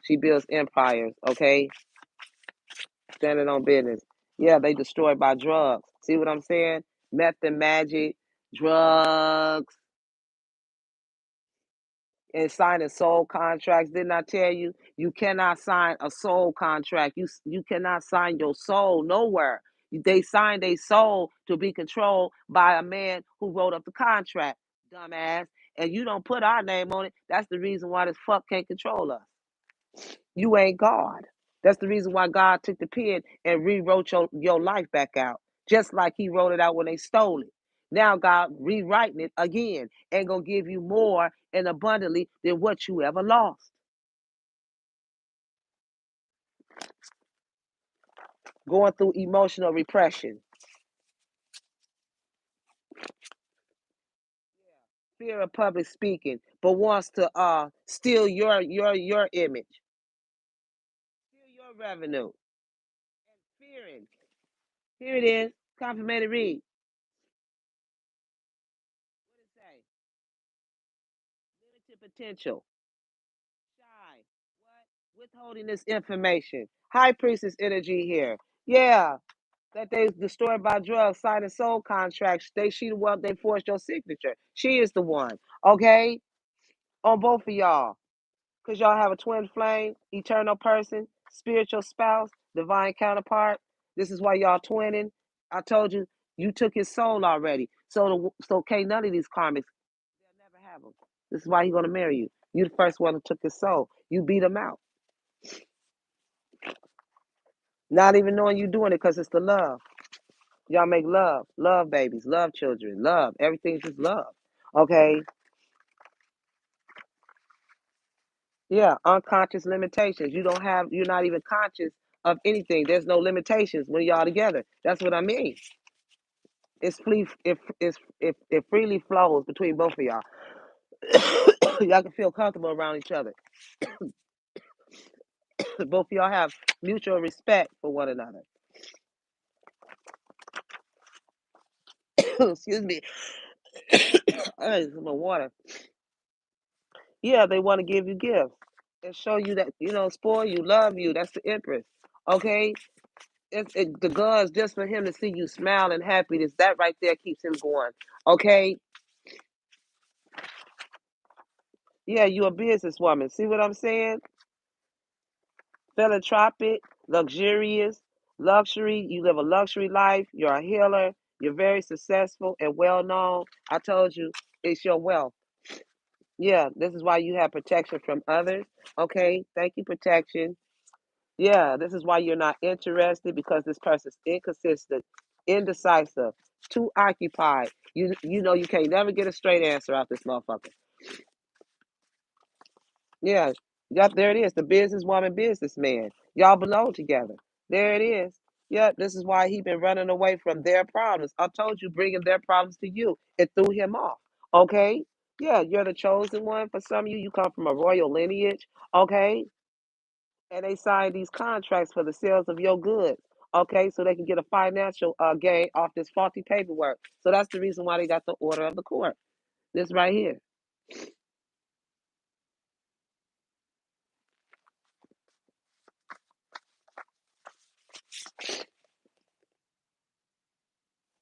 She builds empires. Okay, standing on business. Yeah, they destroyed by drugs. See what I'm saying? Meth and magic, drugs, and signing soul contracts. Didn't I tell you? You cannot sign a soul contract. You cannot sign your soul nowhere. They signed a soul to be controlled by a man who wrote up the contract, dumbass. And you don't put our name on it. That's the reason why this fuck can't control us. You ain't God. That's the reason why God took the pen and rewrote your life back out, just like He wrote it out when they stole it. Now God rewriting it again and gonna give you more and abundantly than what you ever lost. Going through emotional repression, fear of public speaking, but wants to steal your image, steal your revenue, fearing. Here it is, complimentary read. What it say? Limited potential. Shy. What? Withholding this information. High priestess energy here. Yeah, that they destroyed by drugs, signing soul contracts. She the one they forced your signature. She is the one. Okay, on both of y'all, cause y'all have a twin flame, eternal person, spiritual spouse, divine counterpart. This is why y'all twinning. I told you, you took his soul already. So can't none of these karmics. They'll never have him. This is why he's gonna marry you. You the first one who took his soul. You beat him out. Not even knowing you doing it because it's the love. Y'all make love, love babies, love children, love. Everything's just love. Okay. Yeah. Unconscious limitations. You're not even conscious of anything. There's no limitations when y'all together. That's what I mean. It freely flows between both of y'all. Y'all can feel comfortable around each other. Both of y'all have mutual respect for one another. Excuse me. I need some more water. Yeah, they want to give you gifts and show you that, spoil you, love you. That's the empress. Okay? The guns just for him to see you smile and happiness. That right there keeps him going. Okay? Yeah, you a businesswoman. See what I'm saying? Philanthropic, luxurious, luxury. You live a luxury life. You're a healer. You're very successful and well known. I told you, it's your wealth. Yeah, this is why you have protection from others. Okay, thank you, protection. Yeah, this is why you're not interested because this person's inconsistent, indecisive, too occupied. You know you can't never get a straight answer out this motherfucker. Yeah, yep, there it is. The businesswoman, businessman. Y'all belong together. There it is. Yep, this is why he been running away from their problems. I told you, bringing their problems to you. It threw him off. Okay? Yeah, you're the chosen one. For some of you, you come from a royal lineage. Okay? And they sign these contracts for the sales of your goods. Okay, so they can get a financial gain off this faulty paperwork. So that's the reason why they got the order of the court. This right here.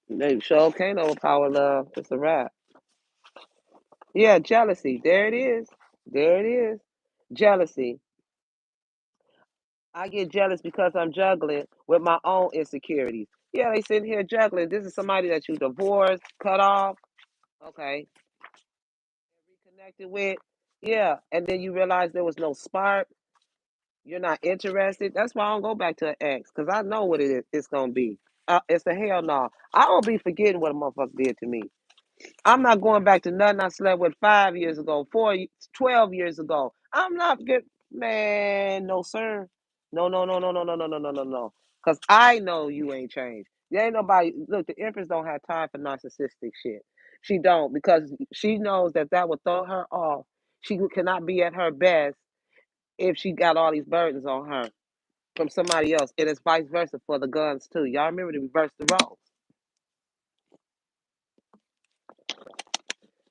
They sure can't overpower love. It's a wrap. Yeah, jealousy. There it is. There it is. Jealousy. I get jealous because I'm juggling with my own insecurities. Yeah, they sitting here juggling. This is somebody that you divorced, cut off. Okay. Reconnected with. Yeah, and then you realize there was no spark. You're not interested. That's why I don't go back to an ex, because I know what it is. It's gonna be. It's a hell no. I don't be forgetting what a motherfucker did to me. I'm not going back to nothing I slept with 5 years ago, 12 years ago. I'm not good, man. No, sir. No, no, no, no, no, no, no, no, no, no, no. Because I know you ain't changed. There ain't nobody. Look, the Empress don't have time for narcissistic shit. She don't, because she knows that that would throw her off. She cannot be at her best if she got all these burdens on her from somebody else. And it's vice versa for the guns, too. Y'all remember to reverse the roles.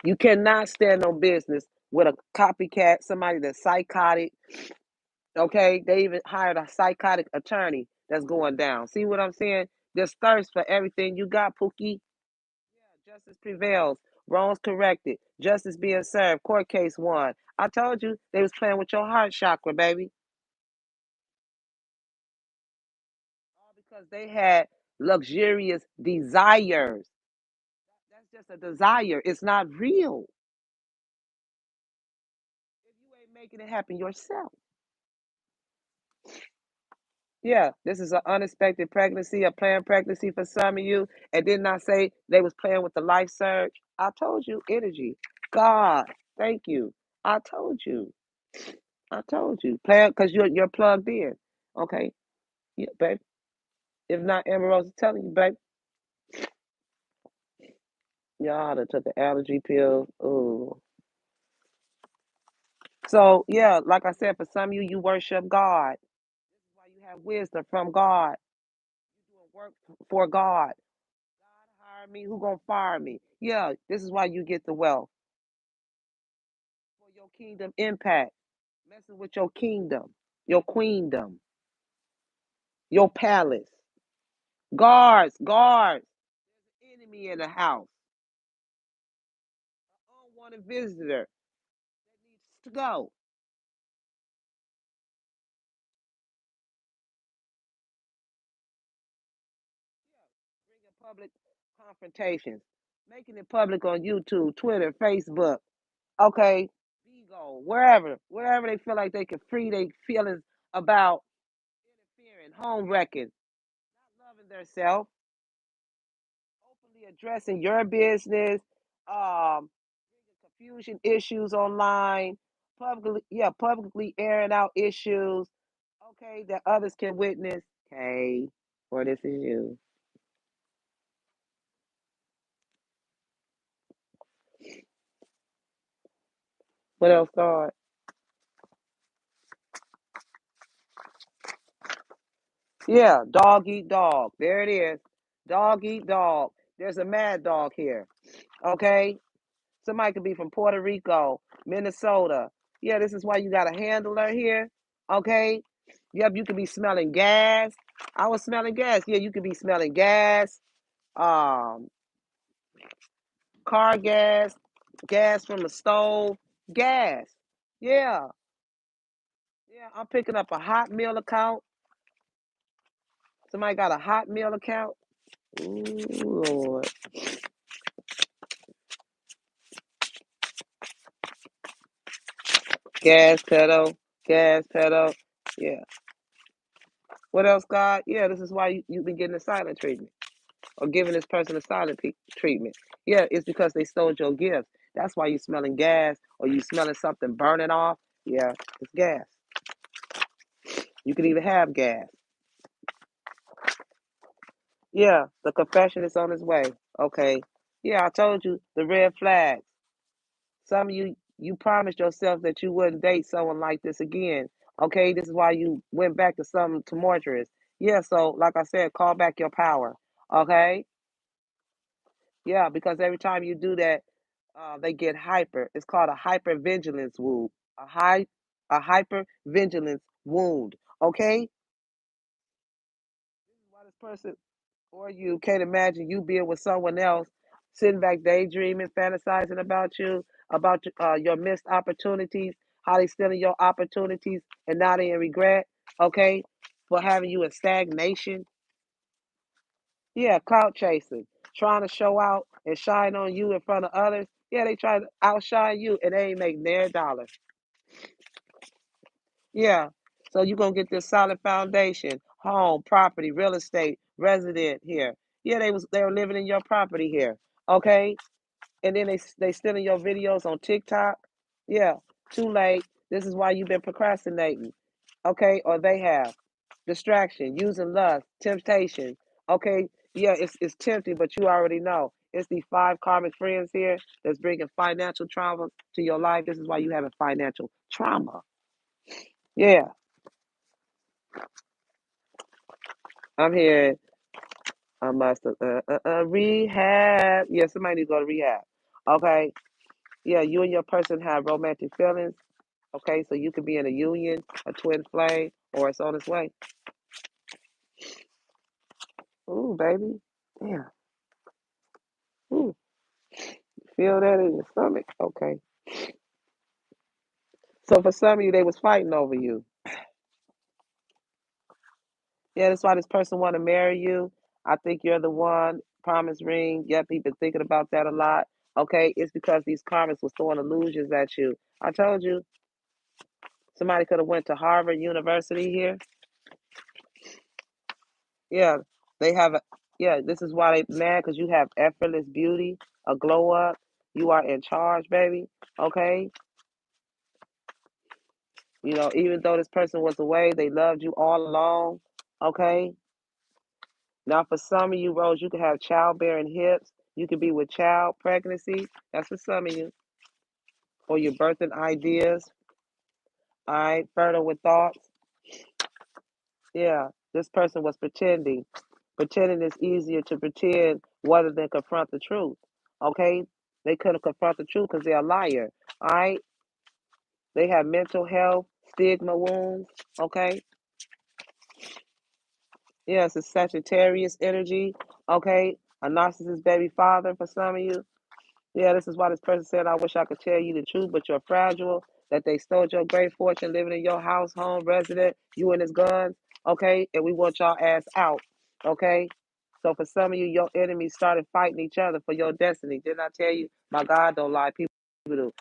You cannot stand on business with a copycat, somebody that's psychotic. Okay, they even hired a psychotic attorney that's going down. See what I'm saying? There's thirst for everything you got, Pookie. Yeah, justice prevails. Wrongs corrected. Justice being served. Court case won. I told you they was playing with your heart chakra, baby. All because they had luxurious desires. That's just a desire. It's not real. If you ain't making it happen yourself. Yeah, this is an unexpected pregnancy, a planned pregnancy for some of you. And didn't I say they was playing with the life surge? I told you, energy. God, thank you. I told you. I told you. Plan, because you're plugged in. Okay, yeah, babe. If not, Amber Rose is telling you, babe. Y'all done took an allergy pill. Ooh. So yeah, like I said, for some of you, you worship God. This is why you have wisdom from God. You doing work for God. God hired me. Who gonna fire me? Yeah, this is why you get the wealth for your kingdom impact. Messing with your kingdom, your queendom, your palace. Guards, guards. Enemy in the house. Unwanted visitor that needs to go. Bringing public confrontations, making it public on YouTube, Twitter, Facebook. Okay, Bigo, wherever they feel like they can free their feelings about interfering, home wrecking, not loving themselves, openly addressing your business, confusion issues online, publicly airing out issues, okay, that others can witness. Okay, or this is you. What else, God? Yeah, dog eat dog. There it is. Dog eat dog. There's a mad dog here. Okay, somebody could be from Puerto Rico, Minnesota. Yeah, this is why you got a handler here. Okay. Yep, you could be smelling gas. I was smelling gas. Yeah, you could be smelling gas, um, car gas, gas from the stove, gas. Yeah, yeah. I'm picking up a hot meal account. Somebody got a hot meal account. Ooh, Lord. Gas pedal, gas pedal. Yeah. What else, God? Yeah, this is why you've been getting a silent treatment or giving this person a silent treatment. Yeah, it's because they stole your gifts. That's why you're smelling gas or you smelling something burning off. Yeah, it's gas. You could even have gas. Yeah, the confession is on its way. Okay. Yeah, I told you the red flags. Some of you promised yourself that you wouldn't date someone like this again. Okay, this is why you went back to something tumultuous. Yeah, so like I said, call back your power. Okay? Yeah, because every time you do that, they get hyper. It's called a hypervigilance wound. A high a hypervigilance wound. Okay? This is why this person or you can't imagine you being with someone else, sitting back daydreaming, fantasizing about your missed opportunities, how they stealing your opportunities, and now they in regret. Okay, for having you in stagnation. Yeah, clout chasing, trying to show out and shine on you in front of others. Yeah, they try to outshine you and they ain't make near a dollar. Yeah. So you're gonna get this solid foundation, home, property, real estate, resident here. Yeah, they were living in your property here. Okay. And then they stealing your videos on TikTok. Yeah. Too late. This is why you've been procrastinating. Okay, or they have distraction, using lust, temptation. Okay, yeah, it's tempting, but you already know it's these five karmic friends here that's bringing financial trauma to your life. This is why you having financial trauma. Yeah, I'm here. I must rehab. Yeah, somebody needs to go to rehab. Okay, yeah, you and your person have romantic feelings. Okay, so you could be in a union, a twin flame, or it's on its way. Ooh, baby. Yeah. Ooh, feel that in your stomach. Okay. So for some of you, they was fighting over you. Yeah, that's why this person want to marry you. I think you're the one. Promise ring. Yep, he been thinking about that a lot. Okay, it's because these karmas was throwing illusions at you. I told you somebody could have went to Harvard University here. Yeah, they have a. Yeah, this is why they mad because you have effortless beauty, a glow up. You are in charge, baby. Okay, you know even though this person was away, they loved you all along. Okay, now, for some of you, Rose, you could have childbearing hips. You could be with child pregnancy. That's for some of you. Or your birthing ideas. All right, fertile with thoughts. Yeah, this person was pretending. Pretending is easier to pretend rather than confront the truth. Okay? They couldn't confront the truth because they're a liar. All right? They have mental health, stigma wounds. Okay? Yes, it's Sagittarius energy. Okay? A narcissist baby father for some of you. Yeah, this is why this person said, I wish I could tell you the truth, but you're fragile, that they stole your great fortune living in your house, home, resident, you and his guns, okay? And we want y'all ass out, okay? So for some of you, your enemies started fighting each other for your destiny. Didn't I tell you? My God don't lie. People do.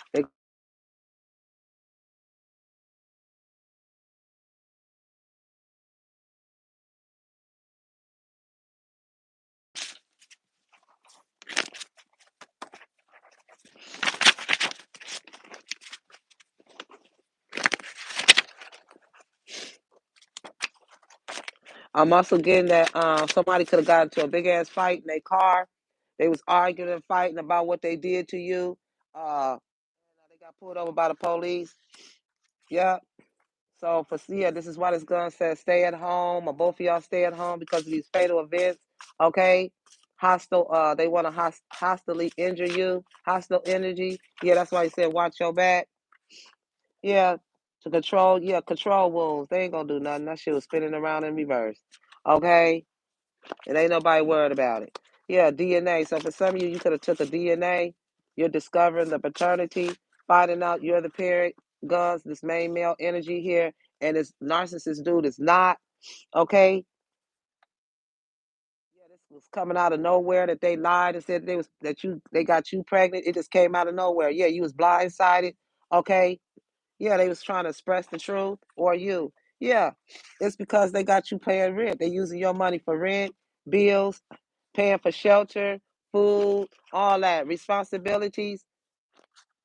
I'm also getting that somebody could have got into a big ass fight in their car. They was arguing and fighting about what they did to you. They got pulled over by the police. Yeah. So for Sia, this is why this gun says stay at home, or both of y'all stay at home because of these fatal events. Okay, hostile. They want to hostilely injure you. Hostile energy. Yeah, that's why he said watch your back. Yeah, to control. Yeah, control wounds. They ain't gonna do nothing. That shit was spinning around in reverse. Okay, and ain't nobody worried about it. Yeah, DNA. So for some of you, you could have took a DNA. You're discovering the paternity, finding out you're the parent. Guns, this main male energy here, and this narcissist dude is not okay. Yeah, this was coming out of nowhere that they lied and said they got you pregnant. It just came out of nowhere. Yeah, you was blindsided. Okay. Yeah, they was trying to express the truth or you. Yeah, it's because they got you paying rent. They using your money for rent, bills, paying for shelter, food, all that responsibilities,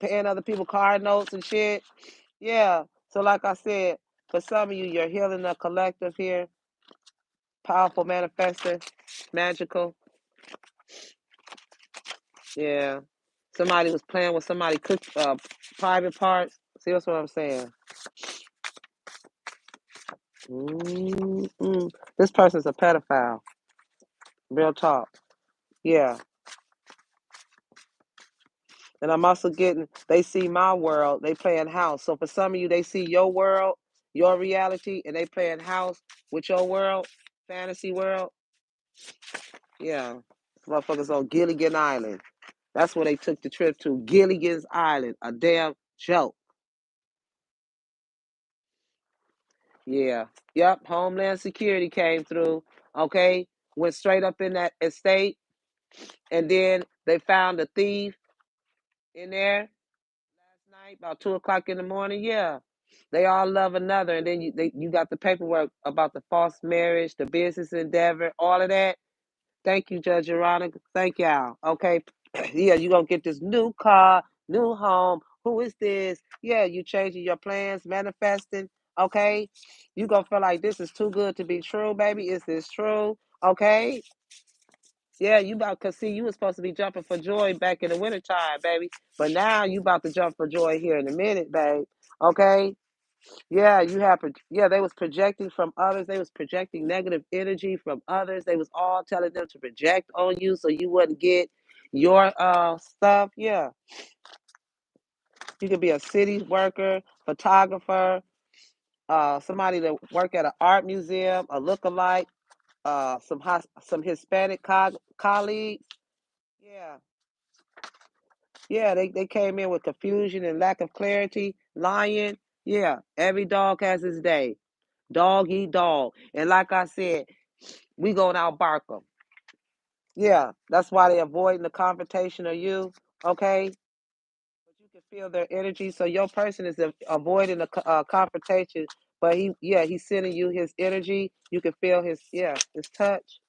paying other people car notes and shit. Yeah. So like I said, for some of you, you're healing the collective here. Powerful manifester, magical. Yeah. Somebody was playing with somebody cook private parts. See, that's what I'm saying. Mm-mm. This person's a pedophile. Real talk. Yeah. And I'm also getting, they see my world, they playing house. So for some of you, they see your world, your reality, and they playing house with your world, fantasy world. Yeah. Motherfuckers on Gilligan Island. That's where they took the trip to. Gilligan's Island. A damn joke. Yeah. Yep. Homeland Security came through. Okay. Went straight up in that estate. And then they found a thief in there last night about 2 o'clock in the morning. Yeah, they all love another, and then you got the paperwork about the false marriage, the business endeavor, all of that. Thank you, Judge Veronica. Thank y'all. Okay. Yeah, you gonna get this new car, new home. Who is this? Yeah, you changing your plans, manifesting. Okay. You gonna feel like this is too good to be true, baby. Is this true? Okay. Yeah, you about cause see, you was supposed to be jumping for joy back in the wintertime, baby. But now you about to jump for joy here in a minute, babe. Okay. Yeah, yeah, they was projecting from others. They was projecting negative energy from others. They was all telling them to project on you so you wouldn't get your stuff. Yeah. You could be a city worker, photographer, somebody that work at an art museum, a lookalike, some Hispanic colleagues. Yeah. Yeah, they came in with confusion and lack of clarity, lying. Yeah, every dog has his day. Dog eat dog. And like I said, we gonna outbark them. Yeah, that's why they avoiding the confrontation of you. Okay, but you can feel their energy. So your person is avoiding the confrontation, but he's sending you his energy. You can feel his touch.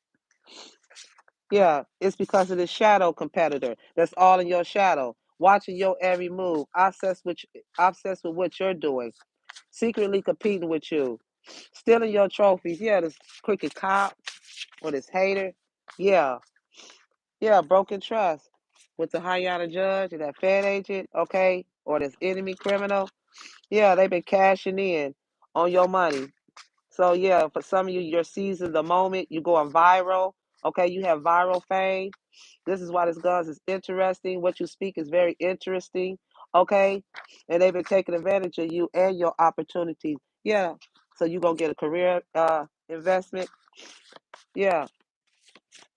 Yeah, it's because of the shadow competitor that's all in your shadow, watching your every move, obsessed with what you're doing, secretly competing with you, stealing your trophies. Yeah, this crooked cop or this hater. Yeah, yeah, broken trust with the Hayana judge and that Fed agent, okay, or this enemy criminal. Yeah, they've been cashing in on your money. So yeah, for some of you, you're seizing the moment. You going viral. Okay, you have viral fame. This is why this guns is interesting. What you speak is very interesting. Okay, and they've been taking advantage of you and your opportunities. Yeah, so you gonna get a career investment. Yeah,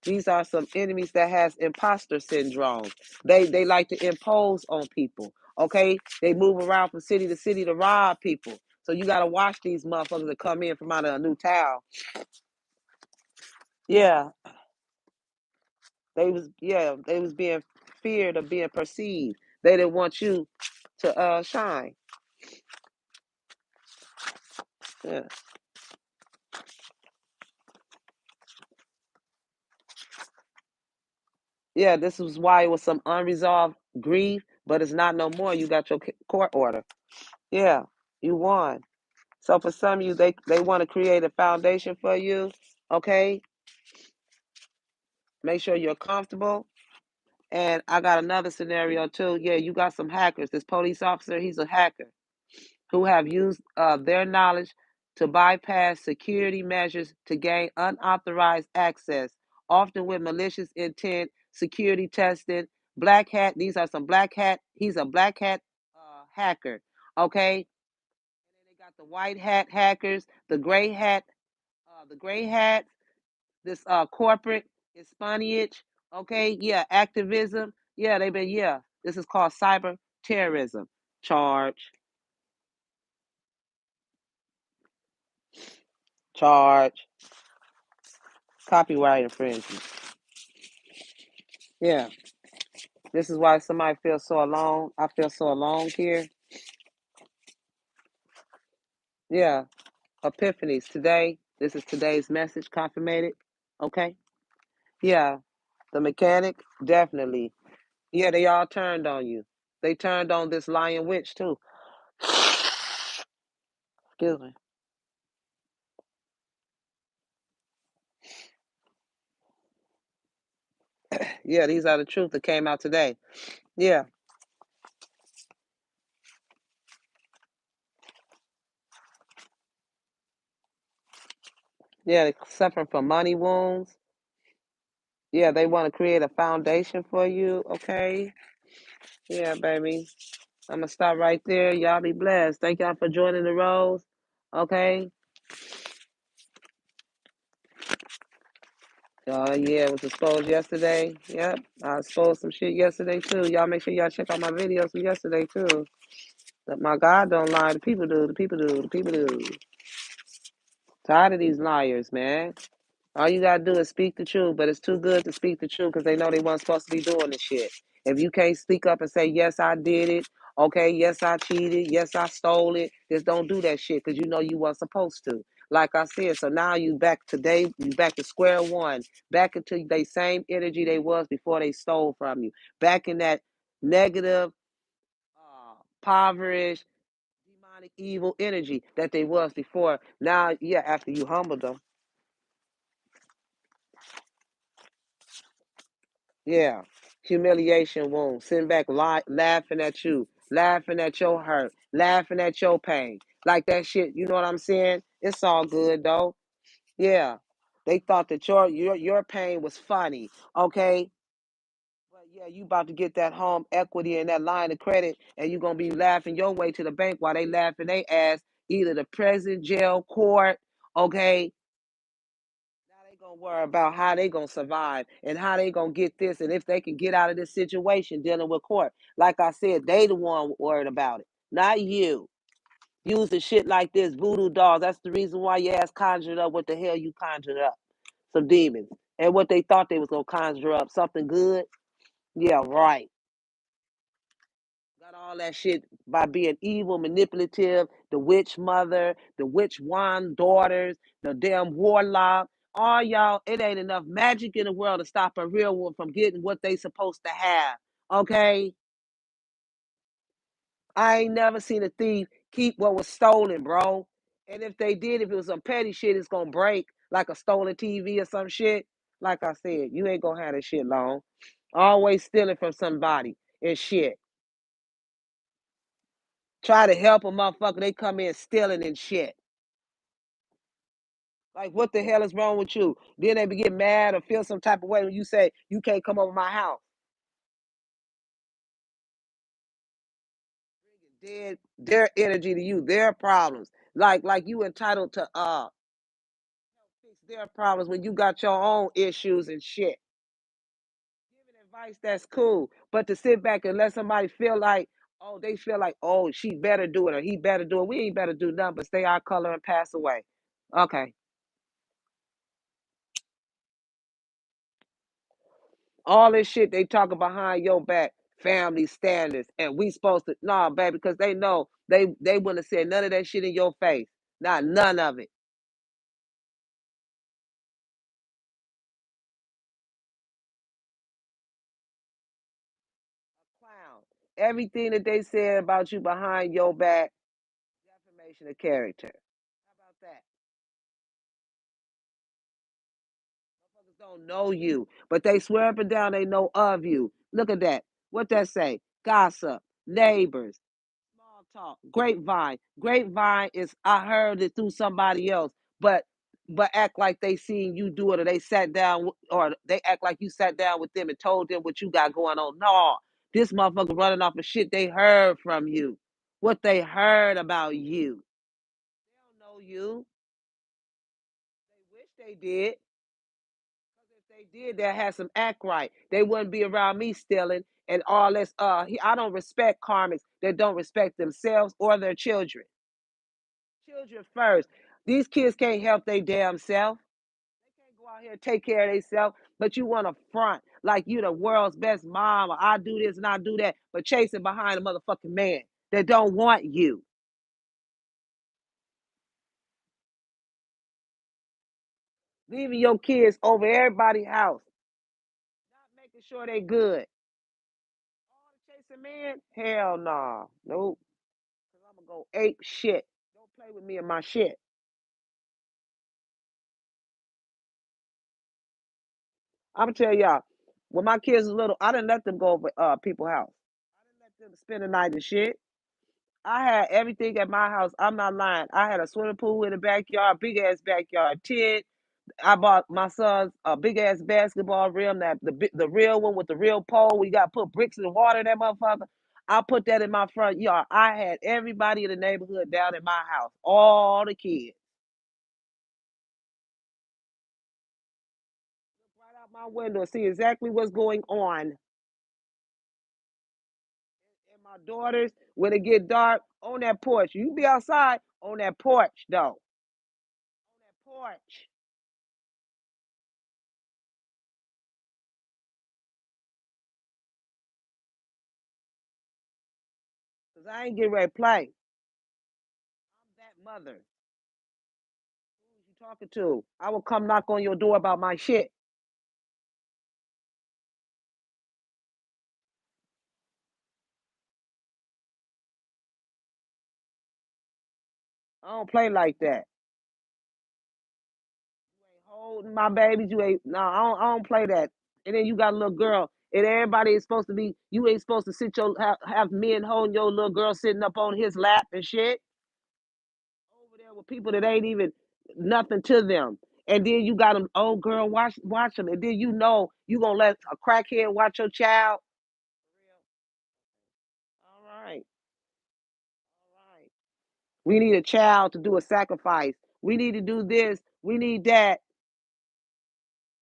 these are some enemies that has imposter syndrome. They like to impose on people. Okay, they move around from city to city to rob people. So you gotta watch these motherfuckers that come in from out of a new town. Yeah, they was being feared of being perceived. They didn't want you to shine. Yeah. Yeah, this was why it was some unresolved grief, but it's not no more. You got your court order. Yeah, you won. So for some of you, they want to create a foundation for you. Okay, make sure you're comfortable. And I got another scenario too. Yeah, you got some hackers. This police officer, he's a hacker who have used their knowledge to bypass security measures to gain unauthorized access, often with malicious intent, security testing, black hat. These are some black hat. He's a black hat hacker. Okay. And then they got the white hat hackers, the gray hat, this corporate espionage. Okay. Yeah. Activism. Yeah. Yeah. This is called cyber terrorism. Charge, charge. Copyright infringement. Yeah. This is why somebody feels so alone. I feel so alone here. Yeah. Epiphanies. Today, this is today's message confirmated. Okay. Yeah. The mechanic, definitely. Yeah, they all turned on you. They turned on this lion witch too. Excuse me. Yeah, these are the truth that came out today. Yeah. Yeah, they suffering from money wounds. Yeah, they want to create a foundation for you. Okay. Yeah, baby. I'm gonna stop right there. Y'all be blessed. Thank y'all for joining the Rose. Okay. Yeah, it was exposed yesterday. Yep. I exposed some shit yesterday too. Y'all make sure y'all check out my videos from yesterday too. That my God don't lie. The people do. The people do. The people do. Tired of these liars, man. All you gotta do is speak the truth, but it's too good to speak the truth because they know they weren't supposed to be doing the shit. If you can't speak up and say, yes, I did it, okay, yes, I cheated, yes, I stole it, just don't do that shit because you know you weren't supposed to. Like I said, so now you back today, you back to square one, back into the same energy they was before they stole from you, back in that negative, impoverished, demonic, evil energy that they was before. Now, yeah, after you humbled them. Yeah, humiliation wound. Sitting back, laughing at you, laughing at your hurt, laughing at your pain. Like that shit. You know what I'm saying? It's all good though. Yeah, they thought that your pain was funny. Okay, but yeah, you about to get that home equity and that line of credit, and you gonna be laughing your way to the bank while they laughing they ass either the prison, jail, court. Okay, now they gonna worry about how they gonna survive and how they gonna get this and if they can get out of this situation dealing with court. Like I said, they the one worried about it, not you. Using shit like this, voodoo dolls. That's the reason why your ass conjured up what the hell you conjured up. Some demons. And what they thought they was gonna conjure up. Something good? Yeah, right. Got all that shit by being evil, manipulative, the witch mother, the witch wand daughters, the damn warlock. All y'all, it ain't enough magic in the world to stop a real one from getting what they supposed to have. Okay? I ain't never seen a thief keep what was stolen, bro. And if they did, if it was some petty shit, it's gonna break, like a stolen TV or some shit. Like I said, you ain't gonna have this shit long. Always stealing from somebody and shit. Try to help a motherfucker, they come in stealing and shit. Like, what the hell is wrong with you? Then they be get mad or feel some type of way when you say you can't come over my house. Dead their energy to you, their problems. Like you entitled to fix their problems when you got your own issues and shit. Giving advice that's cool, but to sit back and let somebody feel like, oh, they feel like, oh, she better do it or he better do it. We ain't better do nothing but stay our color and pass away. Okay. All this shit they talking behind your back, family standards, and we supposed to nah, baby, because they know they wouldn't have said none of that shit in your face. Not none of it. Clown. Everything that they said about you behind your back, defamation of character. How about that? Motherfuckers don't know you, but they swear up and down they know of you. Look at that. What that say? Gossip, neighbors, small talk, grapevine. Grapevine is I heard it through somebody else, but act like they seen you do it, or they sat down, or they act like you sat down with them and told them what you got going on. No, this motherfucker running off of shit they heard from you, what they heard about you. They don't know you. They wish they did. If they did, they had some act right. They wouldn't be around me stealing and all this. I don't respect karmics that don't respect themselves or their children. Children first. These kids can't help their damn self. They can't go out here and take care of themselves, but you want to front like you the world's best mom, or I do this and I do that, but chasing behind a motherfucking man that don't want you. Leaving your kids over everybody's house, not making sure they good. All the chasing man? Hell nah. Nope. Cause I'm gonna go ape shit. Don't play with me and my shit. I'm gonna tell y'all, when my kids was little, I didn't let them go over people's house. I didn't let them spend the night and shit. I had everything at my house. I'm not lying. I had a swimming pool in the backyard, big ass backyard tent. I bought my sons a big ass basketball rim, that the real one with the real pole. We got put bricks in the water in that motherfucker. I put that in my front yard. I had everybody in the neighborhood down in my house, all the kids. Look right out my window and see exactly what's going on. And my daughters, when it get dark, on that porch. You be outside on that porch though. On that porch. Cause I ain't getting ready to play. I'm that mother. Who you talking to? I will come knock on your door about my shit. I don't play like that. You ain't holding my babies. You ain't. No, I don't play that. And then you got a little girl, and everybody is supposed to be. You ain't supposed to sit your have men holding your little girl sitting up on his lap and shit over there with people that ain't even nothing to them. And then you got them. Oh, girl, watch them. And then you gonna let a crackhead watch your child. All right, all right. We need a child to do a sacrifice. We need to do this. We need that.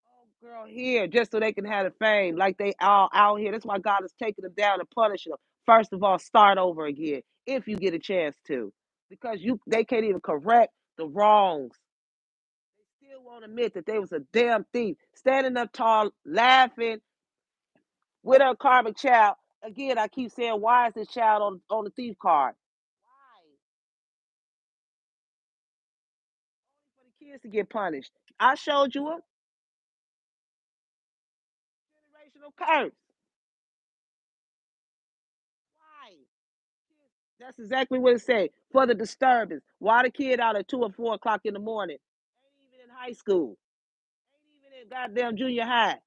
Oh, girl, here, just so they can have the fame, like they all out here. That's why God is taking them down and punishing them. First of all, start over again if you get a chance to, because they can't even correct the wrongs. They still won't admit that they was a damn thief, standing up tall, laughing with her karmic child. Again, I keep saying, why is this child on the thief card? Why? Only for the kids to get punished. I showed you a generational curse. Why? That's exactly what it said. For the disturbance. Why the kid out at 2 or 4 o'clock in the morning? Ain't even in high school. Ain't even in goddamn junior high.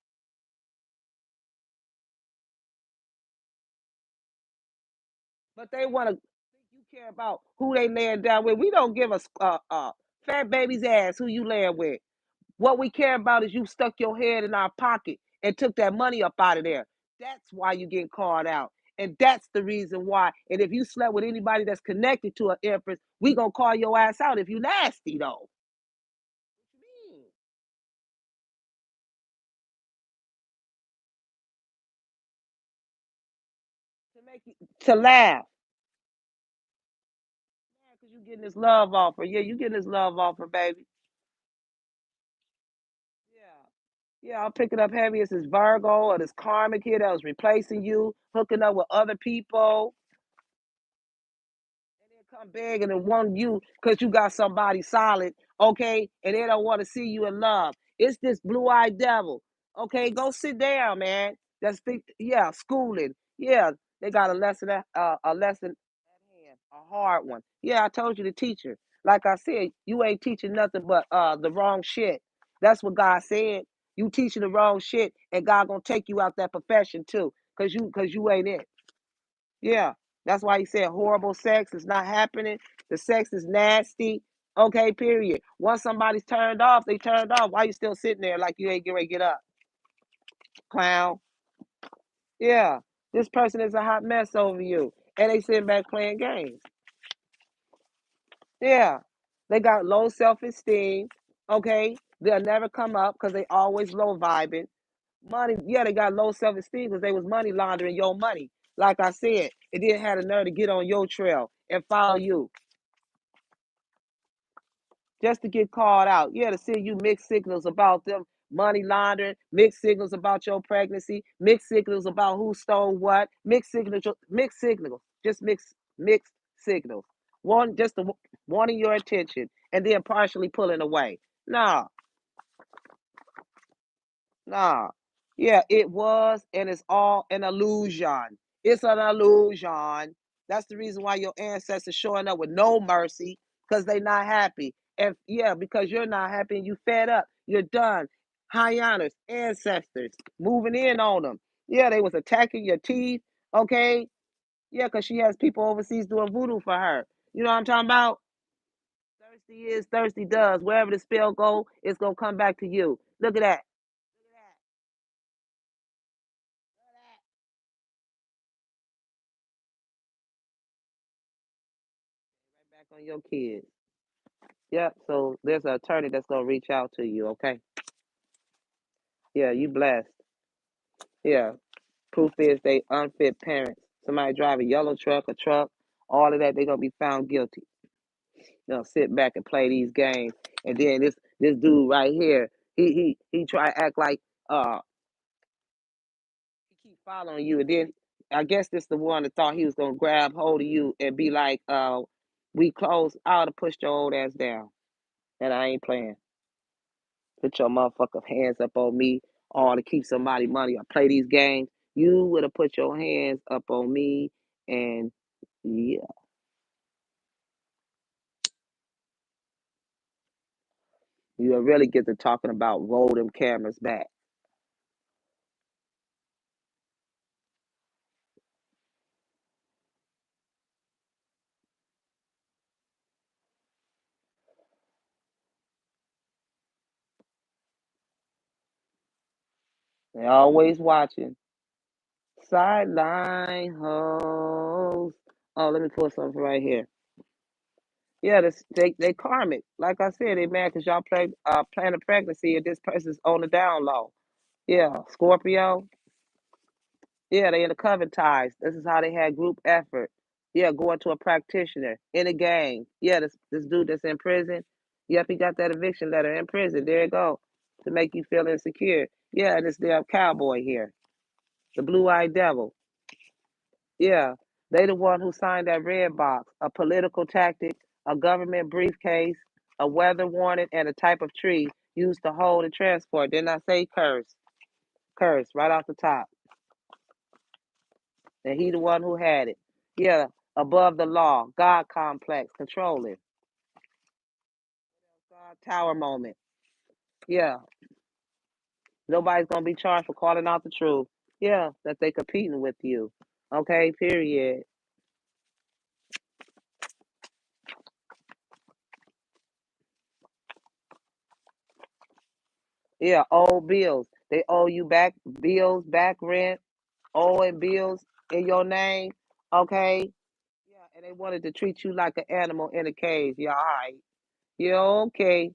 But they want to think you care about who they laying down with. We don't give a fat baby's ass who you laying with. What we care about is you stuck your head in our pocket and took that money up out of there. That's why you getting called out. And that's the reason why. And if you slept with anybody that's connected to an empress, we gonna call your ass out if you nasty though. What you mean? To make you to laugh. Yeah, because you getting this love offer. Yeah, you getting this love offer, baby. Yeah. Yeah, I'm picking up heavy. It's this Virgo or this karmic here that was replacing you, hooking up with other people. And then come begging and want you because you got somebody solid, okay? And they don't want to see you in love. It's this blue-eyed devil. Okay, go sit down, man. Yeah, schooling. Yeah, they got a lesson at hand, a hard one. Yeah, I told you the teacher. Like I said, you ain't teaching nothing but the wrong shit. That's what God said. You teaching the wrong shit, and God gonna take you out that profession too, cause you ain't it. Yeah, that's why he said horrible sex is not happening. The sex is nasty. Okay, period. Once somebody's turned off, they turned off. Why you still sitting there like you ain't getting ready to get up, clown? Yeah, this person is a hot mess over you, and they sitting back playing games. Yeah, they got low self-esteem. Okay, they'll never come up because they always low vibing. Money, yeah, they got low self-esteem because they was money laundering your money. Like I said, it didn't have the nerve to get on your trail and follow you just to get called out. Yeah, to send you mixed signals about them money laundering, mixed signals about your pregnancy, mixed signals about who stole what, mixed signals, just mixed signals. One just to, wanting your attention and then partially pulling away. Nah, nah. Yeah, it was and it's all an illusion. It's an illusion. That's the reason why your ancestors showing up with no mercy because they not happy. And yeah, because you're not happy and you fed up. You're done. High honors, ancestors, moving in on them. Yeah, they was attacking your teeth. Okay. Yeah, because she has people overseas doing voodoo for her. You know what I'm talking about? Thirsty is, thirsty does. Wherever the spell go, it's gonna come back to you. Look at that. Look at that. Look at that. Right back on your kids. Yep. So there's an attorney that's gonna reach out to you. Okay. Yeah, you blessed. Yeah. Proof is they unfit parents. Somebody drive a yellow truck, a truck, all of that, they're gonna be found guilty. They'll sit back and play these games. And then this dude right here, he try to act like he keep following you, and then I guess this the one that thought he was gonna grab hold of you and be like, we close. I ought to push your old ass down. And I ain't playing. Put your motherfucking hands up on me or to keep somebody money or play these games. You would have put your hands up on me and yeah. You really get to talking about roll them cameras back. They always watching. Sideline hoes. Oh, let me pull something right here. Yeah, they karmic. Like I said, they mad because y'all plan a pregnancy and this person's on the down low. Yeah, Scorpio. Yeah, they in the coven ties. This is how they had group effort. Yeah, going to a practitioner in a gang. Yeah, this dude that's in prison. Yep, he got that eviction letter in prison. There you go. To make you feel insecure. Yeah, this damn cowboy here. The blue-eyed devil. Yeah. They the one who signed that red box. A political tactic, a government briefcase, a weather warning, and a type of tree used to hold and transport. Didn't I say curse? Curse right off the top. And he the one who had it. Yeah, above the law, God complex, controlling. God tower moment. Yeah, nobody's gonna be charged for calling out the truth. Yeah, that they competing with you. Okay, period. Yeah, old bills. They owe you back bills, back rent, owing bills in your name. Okay. Yeah, and they wanted to treat you like an animal in a cage. Yeah, all right. Yeah, okay.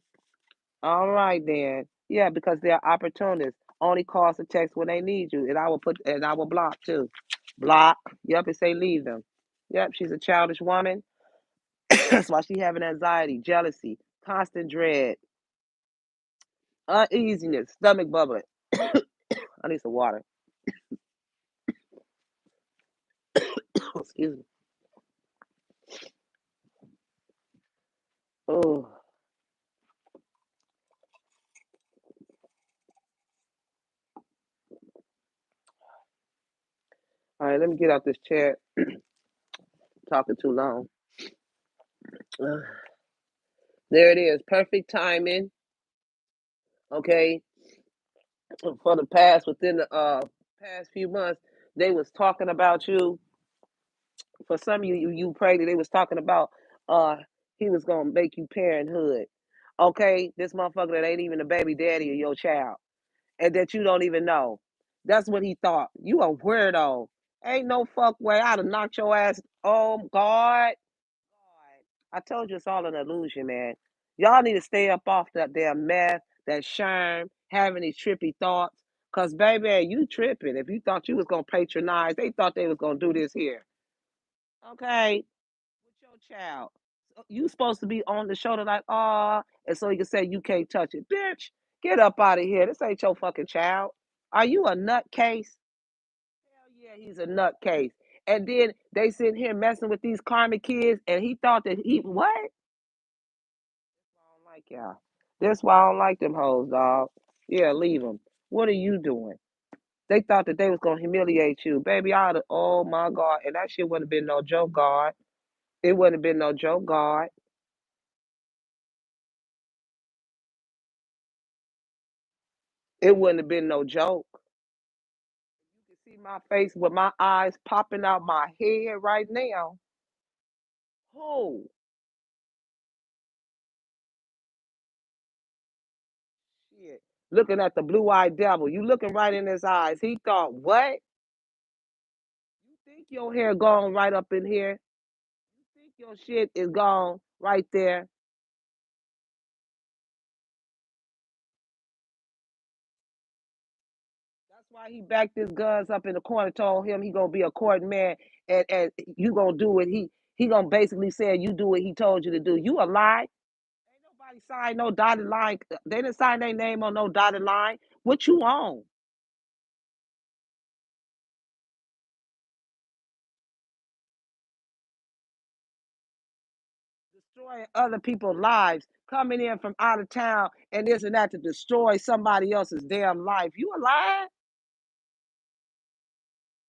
All right then. Yeah, because they're opportunists. Only calls to text when they need you. And I will block too. Block. Yep, and say leave them. Yep, she's a childish woman. That's why she having anxiety, jealousy, constant dread, uneasiness, stomach bubbling. I need some water. Excuse me. Oh, all right, let me get out this chair. Talking too long. There it is. Perfect timing. Okay. For the past within the past few months, they was talking about you. For some of you pregnant, they was talking about uh he was gonna make you parenthood. Okay, this motherfucker that ain't even the baby daddy of your child, and that you don't even know. That's what he thought. You a weirdo. Ain't no fuck way. I'd have knocked your ass. Oh God. I told you it's all an illusion, man. Y'all need to stay up off that damn meth, that sherm, having these trippy thoughts. Cause baby, you tripping. If you thought you was gonna patronize, they thought they was gonna do this here. Okay, with your child. So you supposed to be on the shoulder like, oh, and so you can say you can't touch it. Bitch, get up out of here. This ain't your fucking child. Are you a nutcase? Hell yeah, he's a nutcase. And then they sitting here messing with these karmic kids, and he thought that he what? I don't like y'all. That's why I don't like them hoes, dog. Yeah, leave them. What are you doing? They thought that they was gonna humiliate you, baby. Oh my God, and that shit wouldn't have been no joke, God. It wouldn't have been no joke, God. It wouldn't have been no joke. You can see my face with my eyes popping out my head right now. Who? Shit. Looking at the blue-eyed devil. You looking right in his eyes. He thought, what? You think your hair gone right up in here? You think your shit is gone right there? That's why he backed his guns up in the corner, told him he gonna be a court man, and you gonna do what he gonna basically say you do what he told you to do. You a lie. Ain't nobody signed no dotted line. They didn't sign their name on no dotted line. What you on? destroying other people's lives, coming in from out of town and this and that to destroy somebody else's damn life. You alive?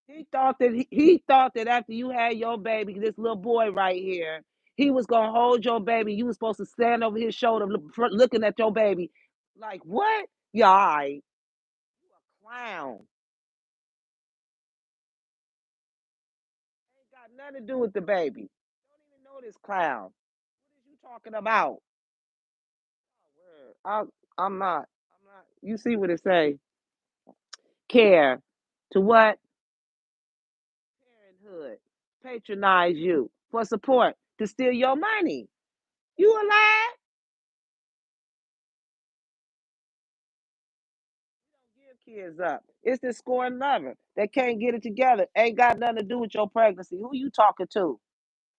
He thought that after you had your baby, this little boy right here, he was gonna hold your baby. You was supposed to stand over his shoulder, looking at your baby, like what? Yeah, all right, clown. Ain't got nothing to do with the baby. Don't even know this clown. What is you talking about? Word. I'm not. I'm not. You see what it say? Care to what? Parenthood. Patronize you for support to steal your money. You alive? Give kids up. It's the scorned lover that can't get it together. Ain't got nothing to do with your pregnancy. Who you talking to?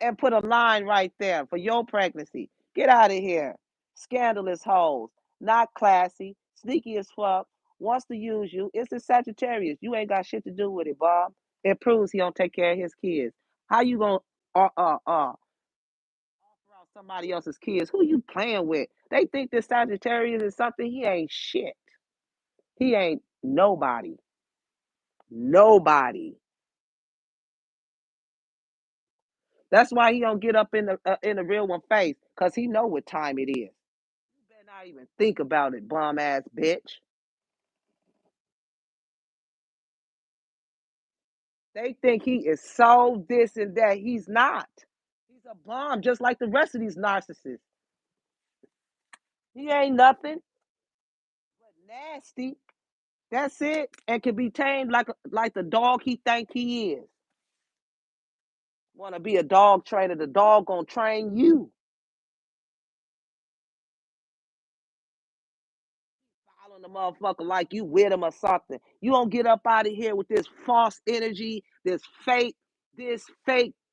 And put a line right there for your pregnancy. Get out of here. Scandalous hoes. Not classy. Sneaky as fuck. Wants to use you. It's the Sagittarius. You ain't got shit to do with it, Bob. It proves he don't take care of his kids. How you gonna offer out somebody else's kids? Who you playing with? They think this Sagittarius is something. He ain't shit. He ain't nobody. Nobody. That's why he don't get up in the real one face, cause he know what time it is. You better not even think about it, bum ass bitch. They think he is so this and that. He's not. He's a bum, just like the rest of these narcissists. He ain't nothing but nasty. That's it, and can be tamed like the dog he think he is. Want to be a dog trainer? The dog gonna train you. Following the motherfucker like you with him or something. You don't get up out of here with this false energy, this fake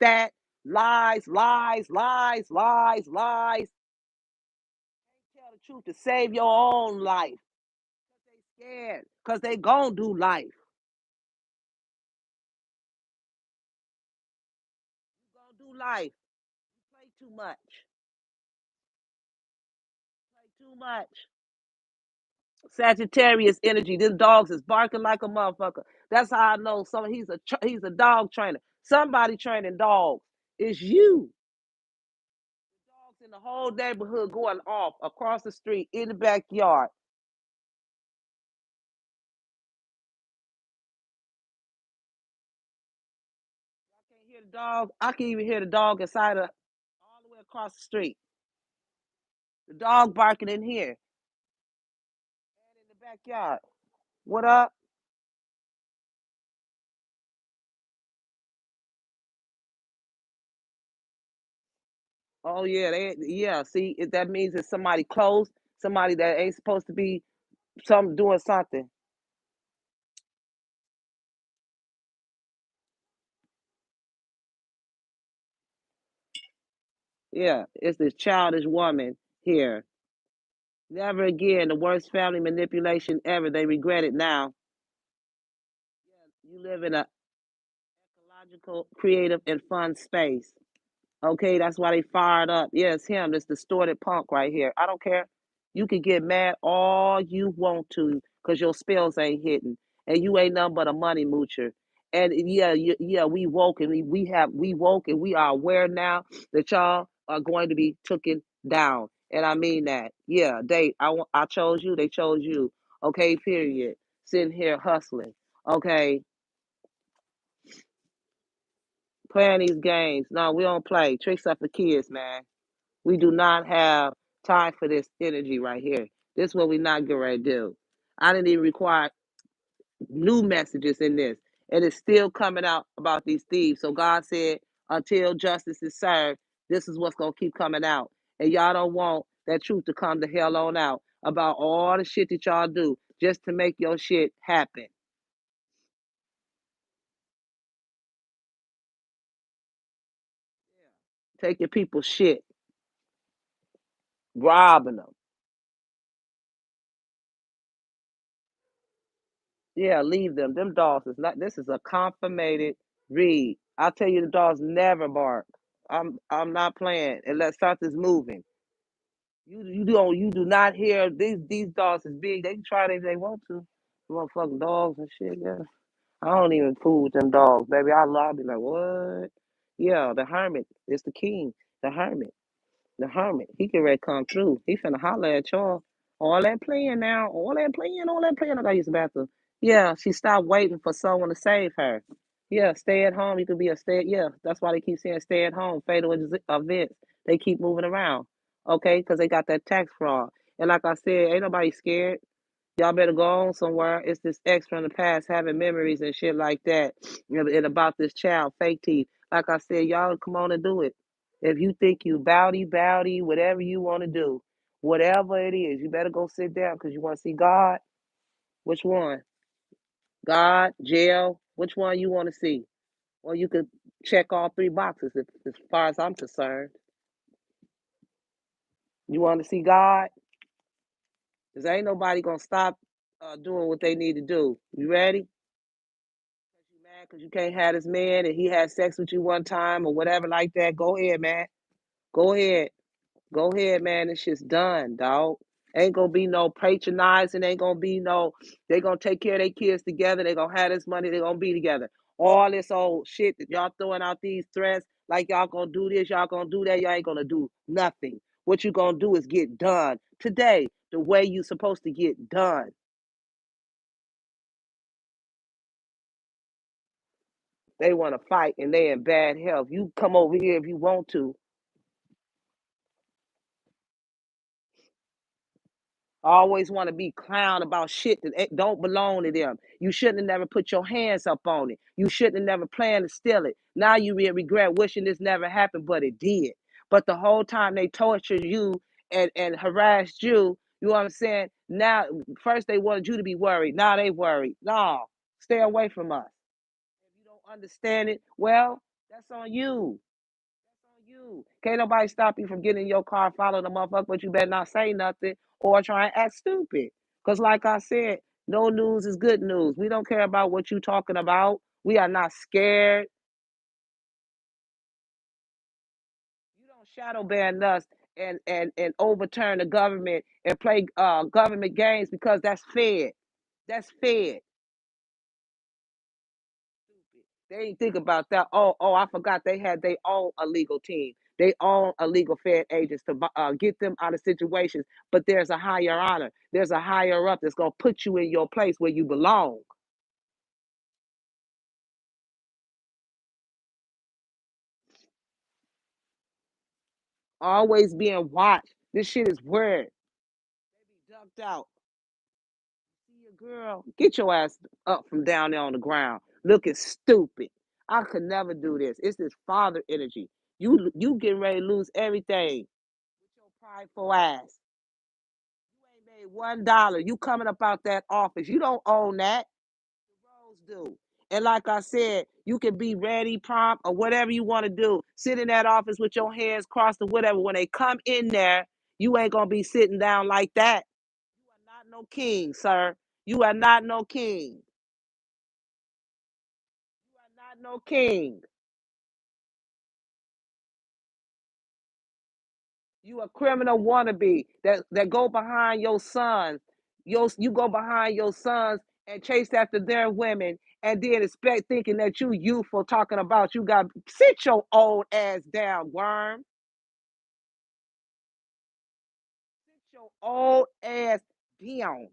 that, lies, lies, lies, lies, lies. Tell the truth to save your own life. They scared because they gonna do life. You gonna do life. You play too much. Play too much. Sagittarius energy. This dogs is barking like a motherfucker. That's how I know. So he's a dog trainer. Somebody training dogs. It's you. Dogs in the whole neighborhood going off across the street in the backyard. I can't hear the dog. I can even hear the dog inside of all the way across the street. The dog barking in here and in the backyard. What up? Oh yeah, yeah. See, that means it's somebody close, somebody that ain't supposed to be doing something. Yeah, it's this childish woman here. Never again. The worst family manipulation ever. They regret it now. You live in a ecological, creative, and fun space. Okay, that's why they fired up. Yeah, it's him, this distorted punk right here. I don't care. You can get mad all you want to because your spells ain't hitting. And you ain't nothing but a money moocher. And yeah, yeah, we woke and we woke and we are aware now that y'all are going to be taken down. And I mean that. Yeah, I chose you, they chose you. Okay, period. Sitting here hustling. Okay, playing these games. No, we don't play. Tricks are for kids, man. We do not have time for this energy right here. This is what we not getting ready to do. I didn't even require new messages in this. And it's still coming out about these thieves. So God said, until justice is served, this is what's going to keep coming out. And y'all don't want that truth to come the hell on out about all the shit that y'all do just to make your shit happen. Taking people's shit, robbing them. Yeah, leave them. Them dogs is not. This is a confirmated read. I'll tell you, the dogs never bark. I'm not playing unless something's moving. You do not hear these dogs is big. They can try it if they want to. Motherfucking dogs and shit. Yeah, I don't even fool with them dogs, baby. I'll be like, what? Yeah, the hermit is the king. The hermit. The hermit, he can ready to come through. He finna holler at y'all. All that playing now, all that playing, all that playing. I gotta use the bathroom. Yeah, she stopped waiting for someone to save her. Yeah, stay at home. You could be a stay. Yeah, that's why they keep saying stay at home. Fatal events. They keep moving around. Okay, because they got that tax fraud. And like I said, ain't nobody scared. Y'all better go on somewhere. It's this ex from the past having memories and shit like that. And about this child, fake teeth. Like I said, y'all come on and do it. If you think you bowdy, whatever you want to do, whatever it is, you better go sit down because you want to see God. Which one? God, jail. Which one you want to see? Or you could check all three boxes as far as I'm concerned. You want to see God? Because ain't nobody going to stop doing what they need to do. You ready? You mad because you can't have this man and he had sex with you one time or whatever like that. Go ahead, man. Go ahead. Go ahead, man. This shit's done, dog. Ain't gonna be no patronizing. Ain't gonna be no. They gonna take care of their kids together. They gonna have this money. They gonna be together. All this old shit that y'all throwing out these threats, like y'all gonna do this, y'all gonna do that. Y'all ain't gonna do nothing. What you gonna do is get done today, the way you supposed to get done. They want to fight and they in bad health. You come over here if you want to. Always want to be clown about shit that don't belong to them. You shouldn't have never put your hands up on it. You shouldn't have never planned to steal it. Now you regret wishing this never happened, but it did. But the whole time they tortured you and harassed you, you know what I'm saying? Now, first they wanted you to be worried. Now they worried. No, stay away from us. If you don't understand it, well, that's on you. On you. Can't nobody stop you from getting in your car, follow the motherfucker, but you better not say nothing or try and act stupid. Cause like I said, no news is good news. We don't care about what you talking about. We are not scared. You don't shadow ban us and overturn the government and play government games because that's fed. That's fed. They ain't think about that. Oh, I forgot they had their own illegal team. They own illegal Fed agents to get them out of situations. But there's a higher honor. There's a higher up that's gonna put you in your place where you belong. Always being watched. This shit is weird. They be ducked out. See a girl, get your ass up from down there on the ground, looking stupid. I could never do this. It's this father energy. You getting ready to lose everything with your prideful ass. You ain't made $1. You coming up out that office. You don't own that. The roles do. And like I said, you can be ready, prompt, or whatever you want to do. Sit in that office with your hands crossed or whatever. When they come in there, you ain't gonna be sitting down like that. You are not no king, sir. You are not no king. You are not no king. You a criminal wannabe that go behind your sons. You go behind your sons and chase after their women and then expect thinking that you youthful talking about you got sit your old ass down, worm. Sit your old ass down.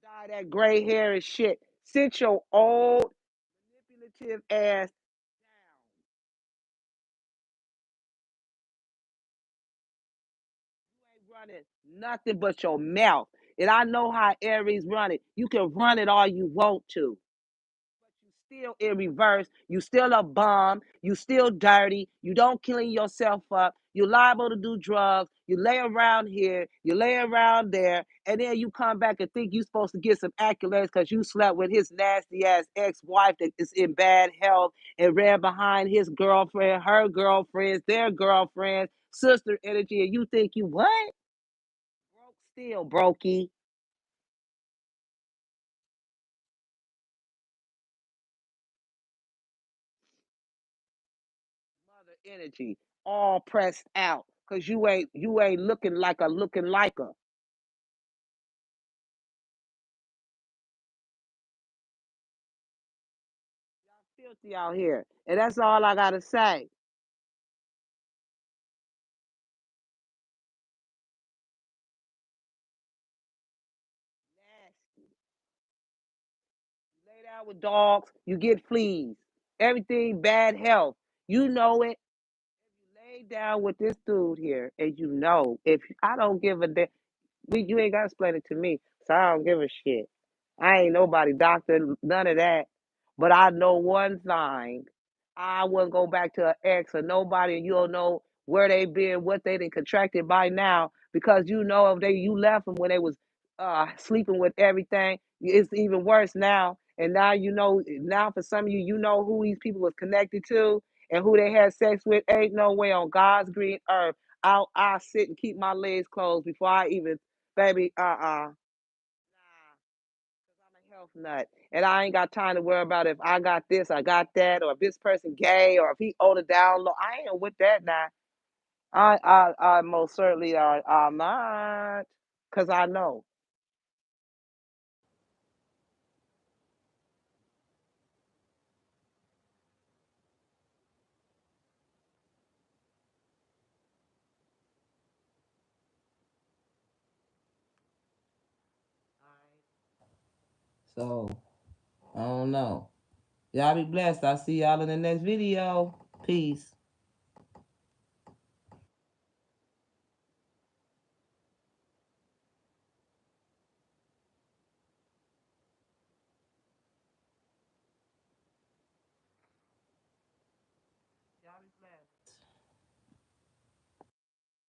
Dye that gray hair and shit. Sit your old manipulative ass down. You ain't running nothing but your mouth. And I know how Aries run it. You can run it all you want to. Still in reverse. You still a bum. You still dirty. You don't clean yourself up. You're liable to do drugs. You lay around here. You lay around there. And then you come back and think you're supposed to get some accolades because you slept with his nasty ass ex-wife that is in bad health and ran behind his girlfriend, her girlfriends, their girlfriends, sister energy. And you think you what? Broke still, brokey. energy, all pressed out, cause you ain't looking like a. Filthy out here, and that's all I gotta say. Nasty. Lay down with dogs, you get fleas. Everything bad health. You know it. Lay down with this dude here, and you know if I don't give a damn. You ain't gotta explain it to me, so I don't give a shit. I ain't nobody doctor, none of that. But I know one thing. I wouldn't go back to an ex or nobody, and you don't know where they been, what they done contracted by now, because you know if you left them when they was sleeping with everything. It's even worse now. And now you know. Now for some of you, you know who these people was connected to and who they had sex with. Ain't no way on God's green earth. I'll sit and keep my legs closed before I even, baby. Nah, I'm a health nut, and I ain't got time to worry about if I got this, I got that, or if this person gay, or if he owed a down low. I ain't with that now. I most certainly are. I'm not, cause I know. So I don't know. Y'all be blessed. I'll see y'all in the next video. Peace.